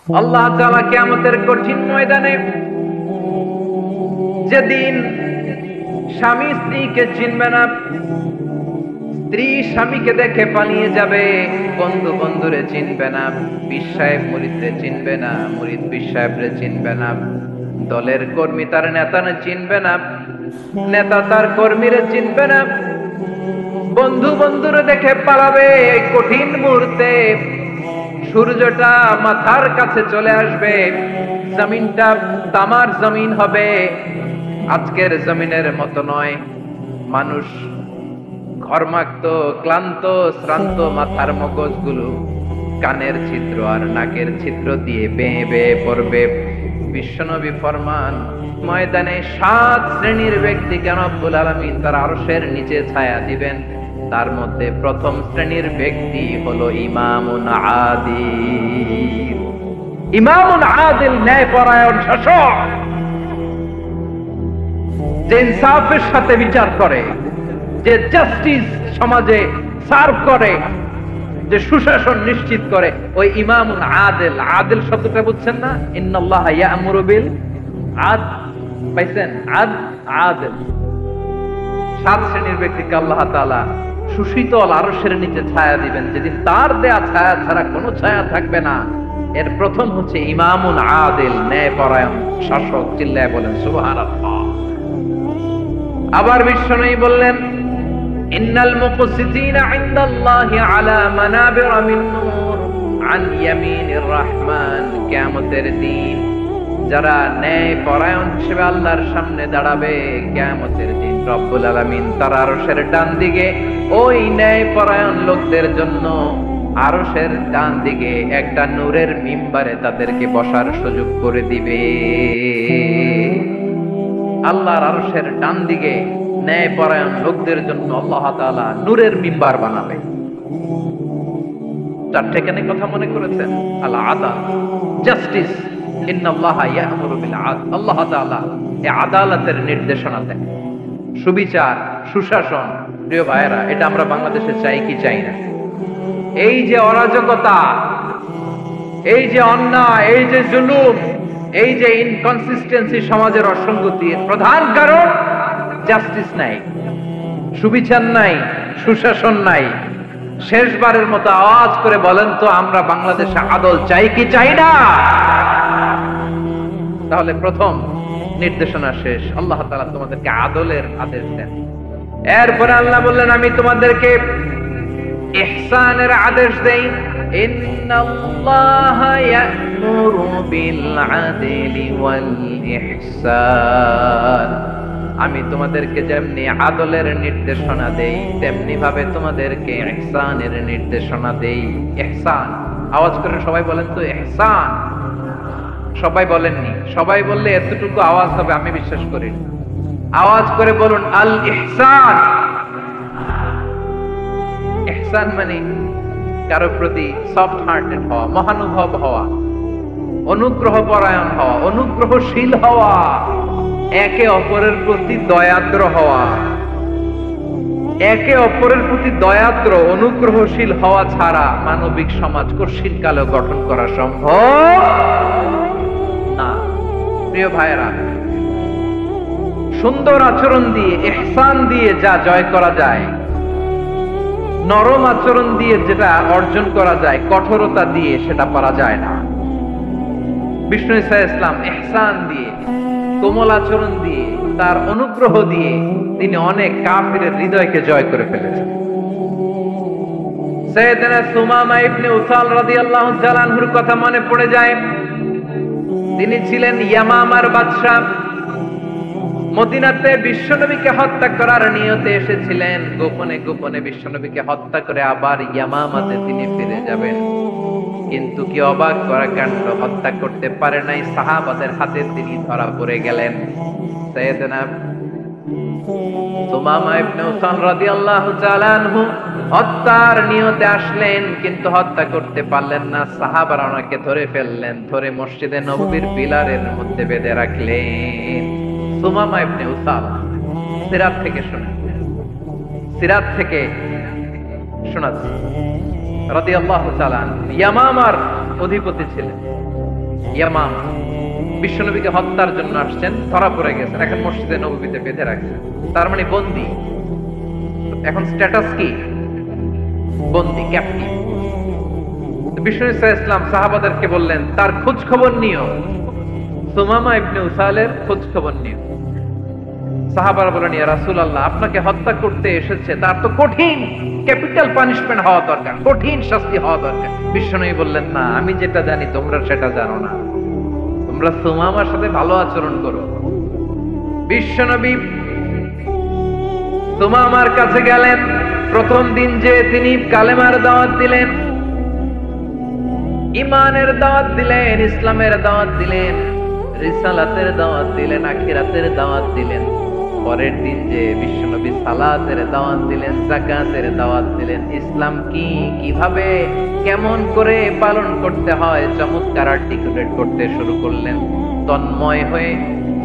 আল্লাহ তাআলা কিয়ামতের কঠিন ময়দানে যেদিন স্বামী স্ত্রীকে চিনবে না, স্ত্রী স্বামীকে দেখে পালিয়ে যাবে, বন্ধু বন্ধুরে চিনবে না, পীর সাহেব মুরিদরে চিনবে না, মুরিদ পীর সাহেবরে চিনবে না, দলের কর্মী তার নেতারে চিনবে না, নেতা তার কর্মীরে চিনবে না, বন্ধু বন্ধুরে দেখে পালাবে। এই কঠিন মুহূর্তে সূর্যটা মাথার কাছে চলে আসবে, জমিনটা তামার জমিন হবে, আজকের জমিনের মতো নয়। মানুষ ঘর্মাক্ত, ক্লান্ত, শ্রান্ত মাথার মগজগুলো কানের ছিদ্র আর নাকের ছিদ্র দিয়ে বেয়ে বেয়ে পড়বে। বিশ্বনবী ফরমান, ময়দানে 7 শ্রেণীর ব্যক্তিকে রব্বুল আলামিন তার আরশের নিচে ছায়া দিবেন। তার মধ্যে প্রথম শ্রেণীর ব্যক্তি হলো ইমামুন আদিল। ইমামুন আদিল, ন্যায়পরায়ণ শাসক, যে ইনসাফের সাথে বিচার করে, যে জাস্টিস সমাজে সার্ভ করে, যে সুশাসন নিশ্চিত করে, ওই ইমামুন আদিল। আদিল শব্দটা বুঝছেন না? ইন্নাল্লাহা ইয়া'মুরু বিল আদল, পাইছেন? আদিল। 7 শ্রেণীর ব্যক্তিকে আল্লাহ তাআলা সুশীতল আরশের নিচে ছায়া দিবেন, যেদিন তার দেয়া ছায়া ছাড়া কোনো ছায়া থাকবে না। এর প্রথম হচ্ছে ইমামুন আদিল, ন্যায়পরায়ণ শাসক। চিল্লায় বলেন সুবহানাল্লাহ। আবার বিশ্বনবী বললেন, ইন্নাল মুকসিতিনা ইনদাল্লাহি আলা মানাবিরা মিন নূর আন ইয়ামিনির রহমান। কিয়ামতের দিন যারা ন্যায়পরায়ণ হিসেবে আল্লাহর সামনে দাঁড়াবে, কিয়ামতের দিন রব্বুল আলামিন তার আরশের ডান দিকে ওই ন্যায়পরায়ণ লোকদের জন্য আরশের ডান দিকে একটা নূরের মিম্বারে তাদেরকে বসার সুযোগ করে দিবে। আল্লাহর আরশের ডান দিকে ন্যায়পরায়ণ লোকদের জন্য আল্লাহ তাআলা নূরের মিম্বার বানাবে। 4টে কেন কথা মনে করেছেন? আল আদাল, জাস্টিস। ইন্নাল্লাহা ইয়া'মুরু বিল আদল। আল্লাহ তাআলা এই আদালতের নির্দেশনা দেন, সুবিচার, সুশাসন। প্রিয় ভাইয়েরা, এটা আমরা বাংলাদেশে চাই কি চাই না? এই যে অরাজকতা, এই যে অন্যায়, এই যে জুলুম, এই যে ইনকনসিস্টেন্সি, সমাজের অসঙ্গতি, প্রধান কারণ জাস্টিস নাই, সুবিচার নাই, সুশাসন নাই। শেষবারের মতো আওয়াজ করে বলেন তো, আমরা বাংলাদেশে আদল চাই কি চাই না? তাহলে প্রথম নির্দেশনা শেষ। আল্লাহ তাআলা তোমাদেরকে আদলের আদেশ দেন। এরপরে আল্লাহ বললেন, আমি তোমাদেরকে ইহসানের আদেশ দেই। ইন্নাল্লাহা ইয়া'মুরু বিল আদলি ওয়াল ইহসান। আমি তোমাদেরকে যেমনি আদলের নির্দেশনা দেই, তেমনি ভাবে তোমাদেরকে ইহসানের নির্দেশনা দেই। ইহসান, আওয়াজ করে সবাই বলেন তো ইহসান। সবাই বলেননি, সবাই বললে এতটুকু আওয়াজ হবে আমি বিশ্বাস করি। আওয়াজ করে বলুন আল ইহসান। ইহসান মানে কারো প্রতি সফট হার্টেড হওয়া, মহানুভব হওয়া, অনুগ্রহ পরায়ণ হওয়া, অনুগ্রহশীল হওয়া, একে অপরের প্রতি দয়াদ্র হওয়া। একে অপরের প্রতি দয়াদ্র, অনুগ্রহশীল হওয়া ছাড়া মানবিক সমাজ কঠিন কালে গঠন করা সম্ভব না। প্রিয় ভাইয়েরা, সুন্দর আচরণ দিয়ে, ইহসান দিয়ে যা জয় করা যায়, নরম আচরণ দিয়ে যেটা অর্জন করা যায়, কঠোরতা দিয়ে সেটা পারা যায় না। বিষ্ণু ঈসা ইসলাম ইহসান দিয়ে, কোমল আচরণ দিয়ে, তার অনুগ্রহ দিয়ে তিনি অনেক কাফিরের হৃদয়কে জয় করে ফেলেছেন। সাইয়েদনা সুমামা ইবনে উসাল রাদিয়াল্লাহু তাআলা আনহুর কথা মনে পড়ে যায়। তিনি ছিলেন ইয়ামামার বাদশা। মদিনাতে বিশ্বনবীকে হত্যা করার নিয়তে এসেছিলেন। গোপনে গোপনে বিশ্বনবীকে হত্যা করে আবার ইয়ামামাতে তিনি ফিরে যাবেন। কিন্তু কি অবাক করা কাণ্ড, হত্যা করতে পারে নাই, সাহাবাদের হাতে তিনি ধরা পড়ে গেলেন। সাইয়েদনা সুমামা ইবনে উসাল রাদিয়াল্লাহু তাআলা আনহু হত্যার নিয়তে আসলেন, কিন্তু হত্যা করতে পারলেন না। সাহাবারা ওনাকে ধরে ফেললেন, ধরে মসজিদে নববীর পিলারের মধ্যে বেঁধে রাখলেন। সুমামা ইবনে উসাল সিরাত থেকে শোনেন, সিরাত থেকে শোনাচ্ছি। রাদিয়াল্লাহু তাআলা ইয়ামামার অধিপতি ছিলেন। ইয়ামামা বিশ্বনবীকে হত্যার জন্য আসছেন, ধরা পড়ে গেছেন, এখন মসজিদে নববীতে বেঁধে রাখছেন, তার মানে বন্দী। এখন স্ট্যাটাস কি? বন্দী, ক্যাপ্টিভ। বিষ্ণু ইসলাম সাহাবাদেরকে বললেন তার খোঁজ খবর নিও, সুমামা ইবনে উসালের খোঁজ খবর নিও। সাহাবারা বলেন, ইয়া রাসূলুল্লাহ, আপনাকে হত্যা করতে এসেছে, তার তো কঠিন ক্যাপিটাল পানিশমেন্ট হওয়া দরকার, কঠিন শাস্তি হওয়া দরকার। বিষ্ণু বললেন, না, আমি যেটা জানি তোমরা সেটা জানো না, তোমরা সুমামার সাথে ভালো আচরণ করো। বিশ্বনবী সুমামার কাছে গেলেন। প্রথম দিন যে তিনি কালেমার দাওয়াত দিলেন, ইমানের দাওয়াত দিলেন, ইসলামের দাওয়াত দিলেন, রিসালাতের দাওয়াত দিলেন, আখিরাতের দাওয়াত দিলেন। পরের দিন যে বিশ্বনবী সালাতের দাওয়াত দিলেন, যাকাতের দাওয়াত দিলেন, ইসলাম কি, কিভাবে, কেমন করে পালন করতে হয় চমৎকার আর্টিকুলেট করতে শুরু করলেন। তন্ময় হয়ে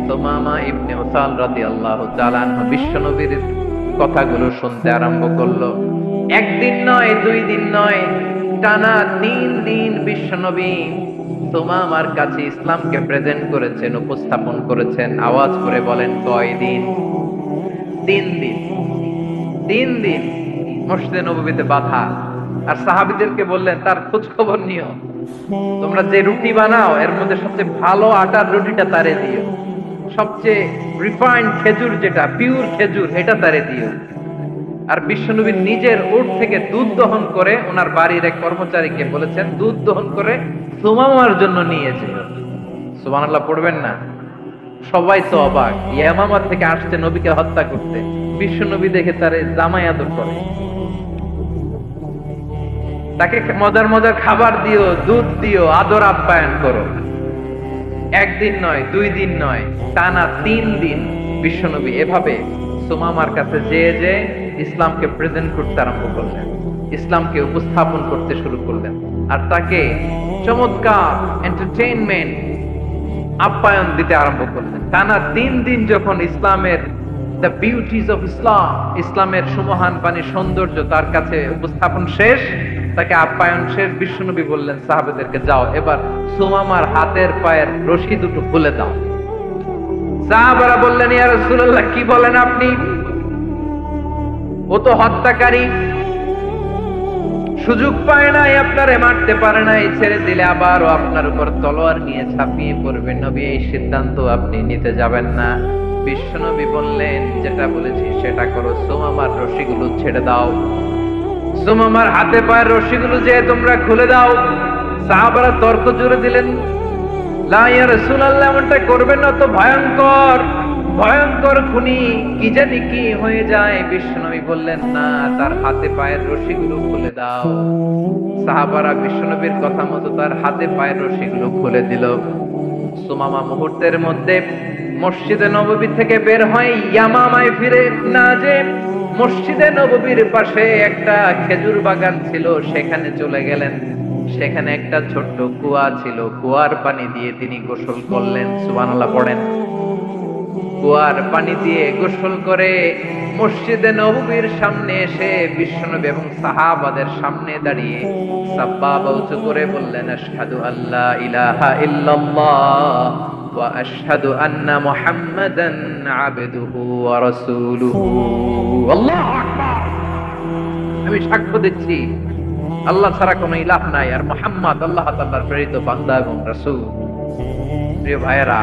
সুমামা ইবনে উসাল রাদিয়াল্লাহু তাআলা আনহু বিশ্বনবীর কথাগুলো শুনতে আরম্ভ করলো। একদিন নয়, 2 দিন নয়, টানা 3 দিন বিশ্বনবী সুমামার কাছে ইসলামকে প্রেজেন্ট করেছেন, উপস্থাপন করেছেন। আওয়াজ করে বলেন, কয় দিন? 3 দিন। 3 দিন মসজিদে নববীতে বাধা। আর সাহাবীদেরকে বললেন তার খোঁজ খবর নিও, তোমরা যে রুটি বানাও এর মধ্যে সবচেয়ে ভালো আটার রুটিটা তারে দিও, সবচেয়ে রিফাইন্ড খেজুর, যেটা পিওর খেজুর, এটা তারে দিও। আর বিশ্বনবী নিজের উট থেকে দুধ দহন করে ওনার বাড়ির এক কর্মচারীকে বলেছেন দুধ দহন করে সুমামার জন্য নিয়ে যেও। সুবহানাল্লাহ পড়বেন না? সবাই তো অবাক, ইয়ামামা থেকে আসছে নবীকে হত্যা করতে, বিশ্বনবী দেখে তারে জামাই আদর করে, তাকে মজার মজার খাবার দিও, দুধ দিও, আদর আপ্যায়ন করো। একদিন নয়, 2 দিন নয়, টানা 3 দিন বিশ্বনবী এভাবে সুমামার কাছে যেয়ে যে ইসলামকে প্রেজেন্ট করতে আরম্ভ করলেন, ইসলামকে উপস্থাপন করতে শুরু করলেন। আর তাকে চমৎকার এন্টারটেইনমেন্ট, আপ্যায়ন দিতে আরম্ভ করলেন। টানা 3 দিন যখন ইসলামের দ্য বিউটিজ অফ ইসলাম, ইসলামের সুমহান পানি সৌন্দর্য তার কাছে উপস্থাপন শেষ, তাকে আপ্যায়ন শেষ, বিশ্বনবী বললেন সাহাবাদেরকে, যাও এবার সুমামার হাতের পায়ের রশি দুটো খুলে দাও। সাহাবারা বললেন, ইয়া রাসূলুল্লাহ, কি বলেন আপনি? ও তো হত্যাকারী, সুযোগ পায় নাই, আপনারে মারতে পারে নাই, ছেড়ে দিলে আবারও আপনার উপর তলোয়ার নিয়ে ঝাঁপিয়ে পড়বে। নবী, এই সিদ্ধান্ত আপনি নিতে যাবেন না। বিশ্বনবী বললেন, যেটা বলেছি সেটা করো, সুমামার রশিগুলো ছেড়ে দাও, সুমামার হাতে পায়ের রশিগুলো যে তোমরা খুলে দাও। সাহাবারা তর্ক জুড়ে দিলেন, লা ইয়া রাসূলুল্লাহ, এমনটা করবেন না, তো ভয়ঙ্কর ভয়ঙ্কর খুনি, কি জানি কি হয়ে যায়। বিশ্বনবী বললেন, না, তার হাতে পায়ের রশিগুলো খুলে দাও। সাহাবারা বিশ্বনবীর কথা মতো তার হাতে পায়ের রশিগুলো খুলে দিল। সুমামা মুহূর্তের মধ্যে মসজিদে নববী থেকে বের হয়, ইয়ামামায় ফিরে না যে মসজিদে নববীর পাশে একটা খেজুর বাগান ছিল, সেখানে চলে গেলেন। সেখানে একটা ছোট্ট কুয়া ছিল, কুয়ার পানি দিয়ে তিনি গোসল করলেন। সুবহানাল্লাহ পড়েন। কুয়ার পানি দিয়ে গোসল করে মসজিদে নববীর সামনে এসে বিশ্বনবী এবং সাহাবাদের সামনে দাঁড়িয়ে সাব্বাবা উঁচু করে বললেন, আশহাদু আল্লা ইলাহা ইল্লাল্লাহ ওয়া আশহাদু আন্না মুহাম্মাদান আবদুহু ওয়া রাসূলুহু। আল্লাহু আকবার। আমি সাক্ষ্য দিচ্ছি আল্লাহ ছাড়া কোনো ইলাহ নাই, আর মুহাম্মদ আল্লাহ তাআলার প্রেরিত বান্দা এবং রাসূল। প্রিয় ভাইয়েরা,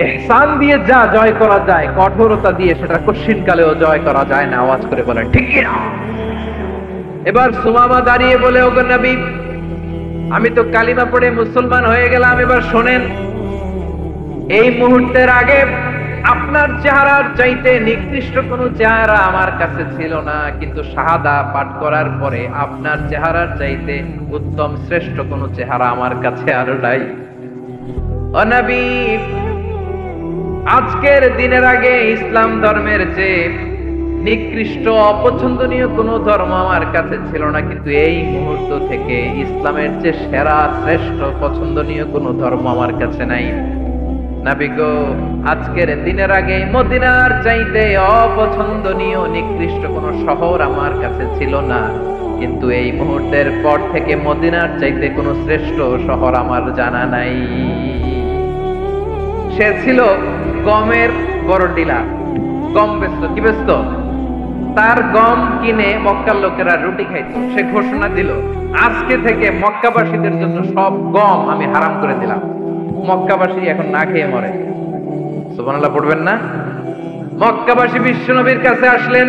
ইহসান দিয়ে যা জয় করা যায়, কঠোরতা দিয়ে সেটা কঠিন কালেও জয় করা যায় না। আওয়াজ করে বলেন ঠিক কি না? এবার সুমামা দাঁড়িয়ে বলে, ওগো নবী, আমি তো কালিমা পড়ে মুসলমান হয়ে গেলাম, এবার শোনেন, এই মুহূর্তের আগে আপনার চেহারার চাইতে নিকৃষ্ট কোনো চেহারা আমার কাছে ছিল না, কিন্তু শাহাদা পাঠ করার পরে আপনার চেহারার চাইতে উত্তম শ্রেষ্ঠ কোনো চেহারা আমার কাছে আরো নাই। ও নবী, আজকের দিনের আগে ইসলাম ধর্মের চেয়ে নিকৃষ্ট অপছন্দনীয় কোনো ধর্ম আমার কাছে ছিল না, কিন্তু এই মুহূর্ত থেকে ইসলামের চেয়ে সেরা শ্রেষ্ঠ পছন্দনীয় কোনো ধর্ম আমার কাছে নাই। নবী গো, আজকের দিনের আগে মদিনার চাইতে অপছন্দনীয় নিকৃষ্ট কোনো শহর আমার কাছে ছিল না। কিন্তু এই মুহূর্তের পর থেকে মদিনার চাইতে কোনো শ্রেষ্ঠ শহর আমার জানা নাই। সে ছিল গমের বড় ডিলার, গম বেচতো। কি বেচতো? তার গম কিনে মক্কার লোকেরা রুটি খাইতো। সে ঘোষণা দিল, আজকে থেকে মক্কাবাসীদের জন্য সব গম আমি হারাম করে দিলাম। মক্কাবাসী এখন না খেয়ে মরে। সুবহানাল্লাহ পড়বেন না? মক্কাবাসী বিশ্বনবীর কাছে আসলেন,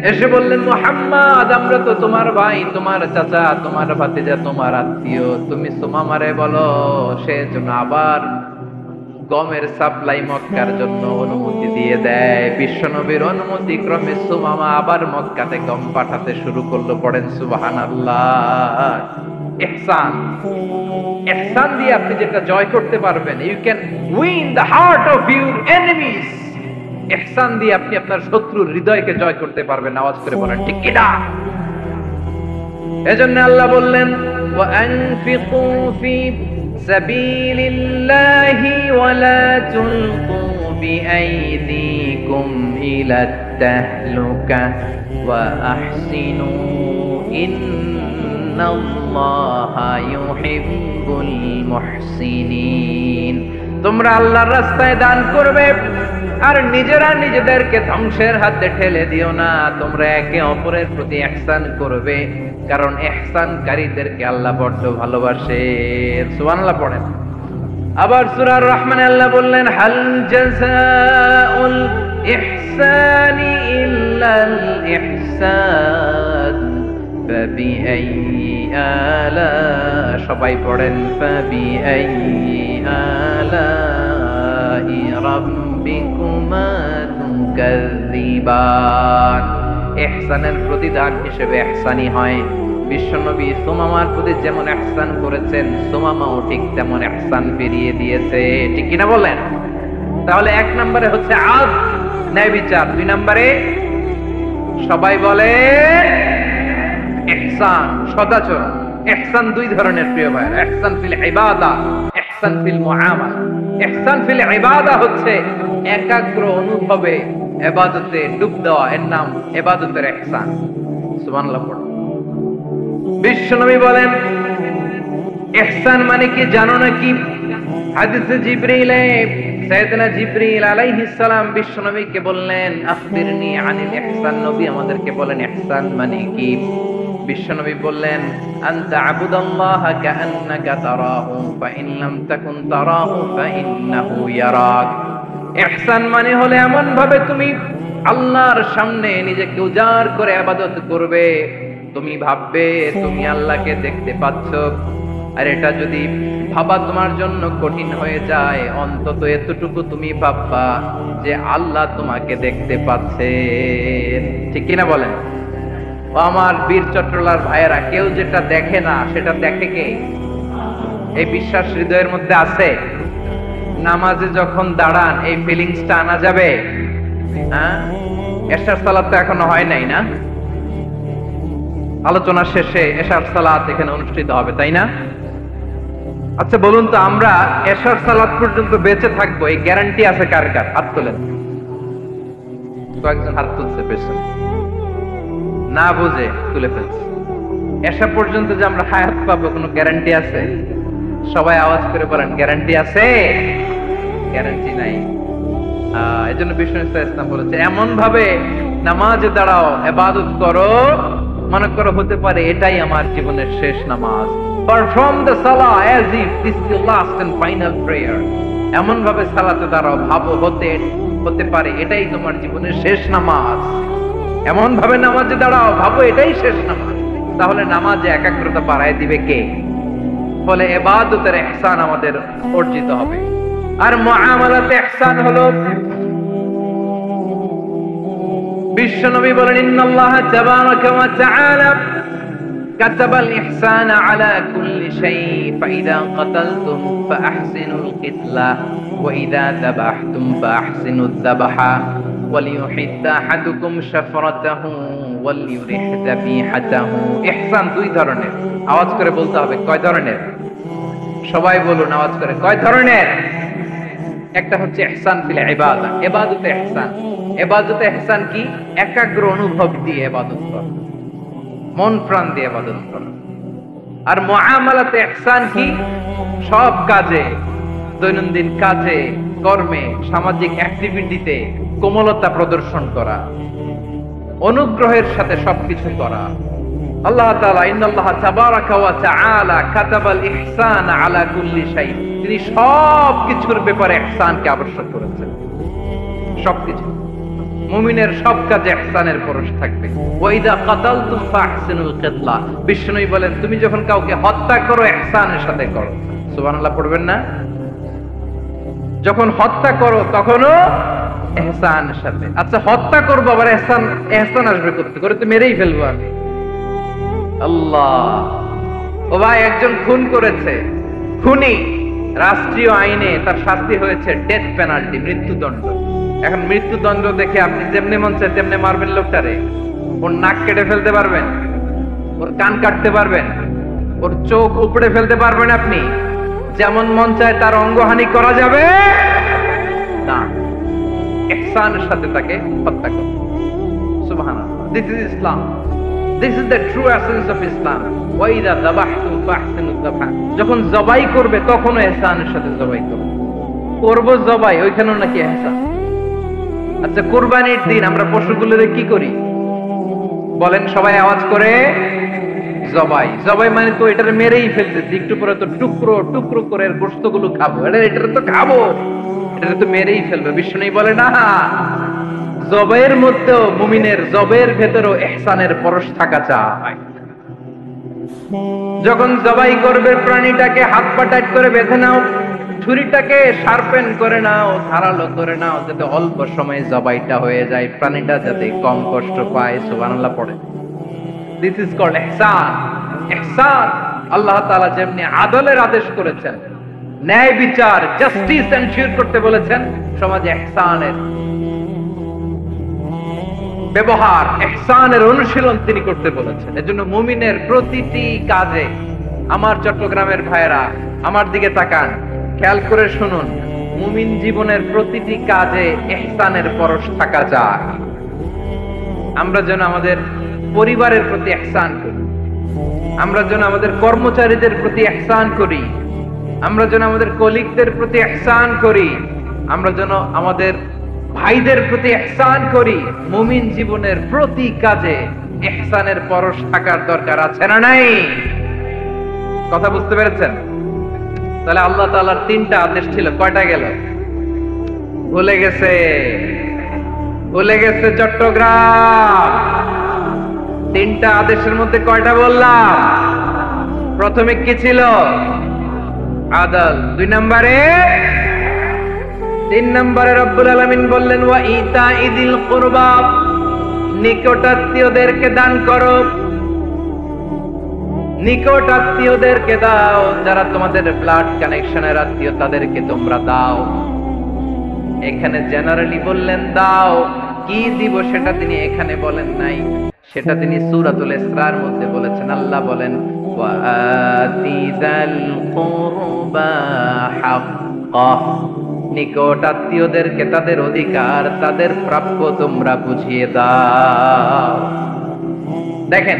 এসে বললেন, মুহাম্মদ, আমরা তো তোমার ভাই, তোমার চাচা, তোমার ভাতিজা, তোমার আত্মীয়। তুমি সুমামারে বলো সে যেন আবার গমের সাপ্লাই মক্কার জন্য অনুমতি দিয়ে দেয়। বিশ্বনবীর অনুমতি ক্রমে সুমামা আবার মক্কাতে গম পাঠাতে শুরু করলো। পড়েন সুবহানাল্লাহ। ইহসান, ইহসান দিয়ে আপনি যেটা জয় করতে পারবেন, you can win the heart of your enemies. ইহসান দিয়ে আপনি আপনার শত্রুর হৃদয়কে জয় করতে পারবেন। আওয়াজ করে বলেন ঠিক কিনা? এজন্য আল্লাহ বললেন, ওয়া আনফিকু ফি সাবিলিল্লাহি ওয়া লা তুলকু বিআইদিকুম ইলাত তাহলুকা ওয়া আহসিনু ইন্নাল্লাহা ইউহিব্বুল মুহসিনিন। তোমরা আল্লাহর রাস্তায় দান করবে আর নিজেরা নিজেদেরকে ধ্বংসের হাতে ঠেলে দিও না। তোমরা একে অপরের প্রতি ইহসান করবে, কারণ ইহসানকারীদেরকে আল্লাহ বড় ভালোবাসে। সুবহানাল্লাহ পড়েন। আবার সূরা আর-রহমানে আল্লাহ বললেন, হাল জাযাউল ইহসানি ইল্লাল ইহসান ফাবিআইয়ি আলা, সবাই পড়েন, ফাবিআইয়ি আলাই রাব্বিকুমা তুকাযযিবান। ইহসানের প্রতিদান হিসেবে ইহসানই হয়। বিশ্বনবী সুমামার প্রতি যেমন ইহসান করেছেন, সুমামাও ঠিক তেমন ইহসান ফিরিয়ে দিয়েছে। ঠিক কিনা বলেন? তাহলে এক নম্বরে হচ্ছে আদ, ন্যায় বিচার। দুই নম্বরে সবাই বলে ইহসান, সদাচরণ। ইহসান দুই ধরনের প্রিয় ভাই, ইহসান ফিল ইবাদা, ইহসান ফিল মুআমালা। ইহসান ফিল ইবাদা হচ্ছে একাগ্র অনুভবে ইবাদতে ডুব দেওয়া, এর নাম ইবাদতের ইহসান। সুবহানাল্লাহ পড়ুন। বিশ্বনবী বলেন ইহসান মানে কি জানো নাকি? হাদিসে জিবরিলে সাইয়েদনা জিবরিল আলাইহিস সালাম বিশ্বনবীকে বললেন, আখবিরনি আনিল ইহসান। নবী আমাদেরকে বলেন ইহসান মানে কি? বিশ্বনবী বললেন, আনতা আবুদাল্লাহা কাআন্নাকা তারাহু ফাইন লাম তাকুন তারাহু ফাইন্নাহু ইয়ারাক। ইহসান মানে হলো এমন ভাবে তুমি আল্লাহর সামনে নিজেকে উজাড় করে ইবাদত করবে, তুমি ভাববে তুমি আল্লাহকে দেখতে পাচ্ছ। আর এটা যদি ভাবা তোমার জন্য কঠিন হয়ে যায়, অন্তত এতটুকু তুমি ভাববা যে আল্লাহ তোমাকে দেখতে পাচ্ছেন। ঠিক কিনা বলেন? ও আমার বীর চট্টলার ভাইয়েরা, কেউ যেটা দেখে না সেটা দেখে কে? এই বিশ্বাস হৃদয়ের মধ্যে আছে? নামাজে যখন দাঁড়ান এই ফিলিংসটা আনা যাবে? হ্যাঁ, এশার সালাত তো এখনো হয় নাই না? আলোচনা শেষে এশার সালাত এখানে অনুষ্ঠিত হবে, তাই না? আচ্ছা বলুন তো, আমরা এশার সালাত পর্যন্ত বেঁচে থাকবো এই গ্যারান্টি আছে কার কার? হাত তোলেন। কয়েকজন হাত তুলছে পেছনে, না বুঝে তুলে ফেলছে। এশা পর্যন্ত যে আমরা হায়াত পাবো কোনো গ্যারান্টি আছে? সবাই আওয়াজ করে বলেন, গ্যারান্টি আছে? গ্যারান্টি নাই। এজন্য বিষ্ণু ইসলাম বলেছে, এমন ভাবে নামাজে দাঁড়াও, ইবাদত করো, মনে করো হতে পারে এটাই আমার জীবনের শেষ নামাজ। Perform the Salah as if this is your last and final prayer। এমন ভাবে সালাতে দাঁড়াও, ভাবো হতে পারে এটাই তোমার জীবনের শেষ নামাজ। এমন ভাবে নামাজে দাঁড়াও, ভাবো এটাই শেষ নামাজ। তাহলে নামাজে একাগ্রতা বাড়ায় দিবে কে? ফলে ইবাদতের ইহসান আমাদের অর্জিত হবে। আর মুআমালাতে ইহসান হলো, বিশ্বনবী বলেন, ইন্নাল্লাহা তাবারাকা ওয়া তাআলা কাতাবাল ইহসানা আলা কুল্লি শাই, ফাইদা কাতালতুম ফাআহসিনুল কিতলা ওয়া ইযা যাবাহতুম ফাআহসিনুদ যাবহা ওয়ালিয়ুহিদ্দা আহাদুকুম শাফরাতাহু ওয়ালিয়ুরিহ যাবিহাতাহু। ইহসান দুই ধরনের। আওয়াজ করে বলতে হবে, কয় ধরনের? সবাই বলুন আওয়াজ করে, কয় ধরনের? একটা হচ্ছে ইহসান ফিল ইবাদা, ইবাদতে ইহসান। ইবাদতে ইহসান কি? একাগ্র অনুভব দিয়ে ইবাদত করা। মন প্রাণ দিয়ে ইবাদত করা। আর মুআমালাতে ইহসান কি? সব কাজে, দৈনন্দিন কাজে, কর্মে, সামাজিক অ্যাক্টিভিটিতে কোমলতা প্রদর্শন করা, অনুগ্রহের সাথে সবকিছু করা। আল্লাহ তাআলা ইন্নাল্লাহ তাবারাকা ওয়া তাআলা কাতাবাল ইহসান আলা কুল্লি শাই, তিনি সব কিছুর ব্যাপারে ইহসানকে আবশ্যক করেছেন। সবকিছু, মুমিনের সব কাজে ইহসানের পরশ থাকবে। ওয়া ইযা কাতালতুম ফাহসিনুল কিতলা, বিষ্ণু বলেন তুমি যখন কাউকে হত্যা করো ইহসানের সাথে করো। সুবহানাল্লাহ পড়বেন না? যখন হত্যা করো তখনও ইহসানের সাথে। আচ্ছা হত্যা করবো আবার ইহসান আসবে করতে করে তো মেরেই ফেলবো আমি। আল্লাহ, ও ভাই একজন খুন করেছে, খুনি, রাষ্ট্রীয় আইনে তার শাস্তি হয়েছে ডেথ পেনাল্টি, মৃত্যুদণ্ড। এখন মৃত্যুদণ্ড দেখে আপনি যেমনি মন চায় তেমনি মারবেন লোকটারে? ওর নাক কেটে ফেলতে পারবেন? ওর কান কাটতে পারবেন? ওর চোখ উপড়ে ফেলতে পারবেন আপনি? যেমন মন চায় তার অঙ্গহানি করা যাবে না, ইহসানের সাথে তাকে হত্যা করো। সুবহানাল্লাহ, this is Islam, this is the true essence of Islam. ওয়া ইযা যাবাহতুম ফাহসিনুদ যাবহা, যখন জবাই করবে তখনও ইহসানের সাথে জবাই করবে। করব জবাই, ওইখানেও নাকি ইহসান। আচ্ছা কুরবানির দিন আমরা পশুগুলোরে কি করি বলেন সবাই আওয়াজ করে? জবাই। জবাই মানে তো এটারে মেরেই ফেলতেছি, একটু পরে তো টুকরো টুকরো করে গোশতগুলো খাবো, এটারে তো খাবো, এটারে তো মেরেই ফেলবে। বিষ্ণু বলে না, জবাইয়ের মধ্যেও মুমিনের জবাইয়ের ভেতরেও ইহসানের পরশ থাকা চাই। যখন জবাই করবে প্রাণীটাকে হাত পা টাইট করে বেঁধে নাও, ছুরিটাকে শার্পেন করে নাও, ধারালো করে নাও, যাতে অল্প সময়ে জবাইটা হয়ে যায়, প্রাণীটা যাতে কম কষ্ট পায়। সুবহানাল্লাহ পড়ে। দিস ইজ কল্ড ইহসান। ইহসান আল্লাহ তাআলা যেমনি আদলের আদেশ করেছেন, ন্যায় বিচার, জাস্টিস এনশিওর করতে বলেছেন, সমাজে ইহসানের ব্যবহার, ইহসানের অনুশীলন তিনি করতে বলেছেন। এজন্য মুমিনের প্রতিটি কাজে, আমার চট্টগ্রামের ভাইয়েরা আমার দিকে তাকান, খেয়াল করে শুনুন, মুমিন জীবনের প্রতিটি কাজে ইহসানের পরশ থাকা যায়। আমরা যেন আমাদের পরিবারের প্রতি ইহসান করি, আমরা যেন আমাদের কর্মচারীদের প্রতি ইহসান করি, আমরা যেন আমাদের কলিগদের প্রতি ইহসান করি, আমরা যেন আমাদের ভাইদের প্রতি ইহসান করি। মুমিন জীবনের প্রতি কাজে ইহসানের পরশ থাকার দরকার আছে না নাই? কথা বুঝতে পেরেছেন? তাহলে আল্লাহ তাআলার তিনটা আদেশ ছিল, কয়টা গেল? ভুলে গেছে, ভুলে গেছে চট্টগ্রাম। তিনটা আদেশের মধ্যে কয়টা বললাম? প্রথমে কি ছিল? আদল। 2 নম্বরে, 3 নম্বরে রব্বুল আলামিন বললেন ওয়া ইতাইযিল কুরবা, নিকটাত্মীয়দেরকে দান করো, নিকটাত্মীয়দেরকে দাও, যারা তোমাদের ব্লাড কানেকশনের আত্মীয় তাদেরকে তোমরা দাও। এখানে জেনারেলি বললেন দাও, কি দিব সেটা তিনি এখানে বলেন নাই, সেটা তিনি সূরাতুল ইসরার মধ্যে বলেছেন। আল্লাহ বলেন ওয়া আতিযাল কুরবা হাক্কাহ, নিকটাত্মীয়দেরকে তাদের অধিকার, তাদের প্রাপ্য তোমরা বুঝিয়ে দাও। দেখেন,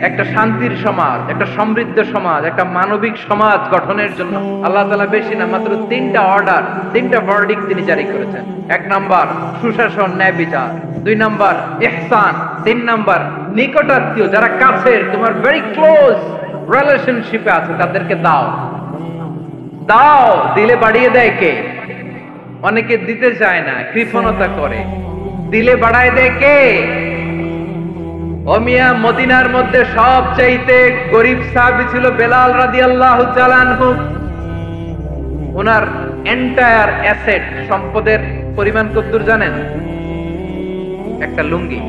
একটা শান্তির সমাজ, একটা সমৃদ্ধ সমাজ, একটা মানবিক সমাজ গঠনের জন্য আল্লাহ তাআলা বেশি না, মাত্র 3টা অর্ডার, 3টা ভার্ডিক্ট তিনি জারি করেছেন। 1 নাম্বার সুশাসন, ন্যায় বিচার। 2 নাম্বার ইহসান। 3 নাম্বার নিকটাত্মীয়, যারা কাছের, তোমার ভেরি ক্লোজ রিলেশনশিপে আছে, তাদেরকে দাও। দাও, দিলে বাড়িয়ে দেয় কে? অনেকে দিতে চায় না, কৃপণতা করে। দিলে বাড়ায় দেয় কে? ও মিয়া, মদিনার মধ্যে সবচাইতে গরিব সাহাবী ছিল বেলাল রাদিয়াল্লাহু তাআলা আনহু। ওনার এন্টায়ার অ্যাসেট, সম্পদের পরিমাণ কতদূর জানেন? একটা লুঙ্গি।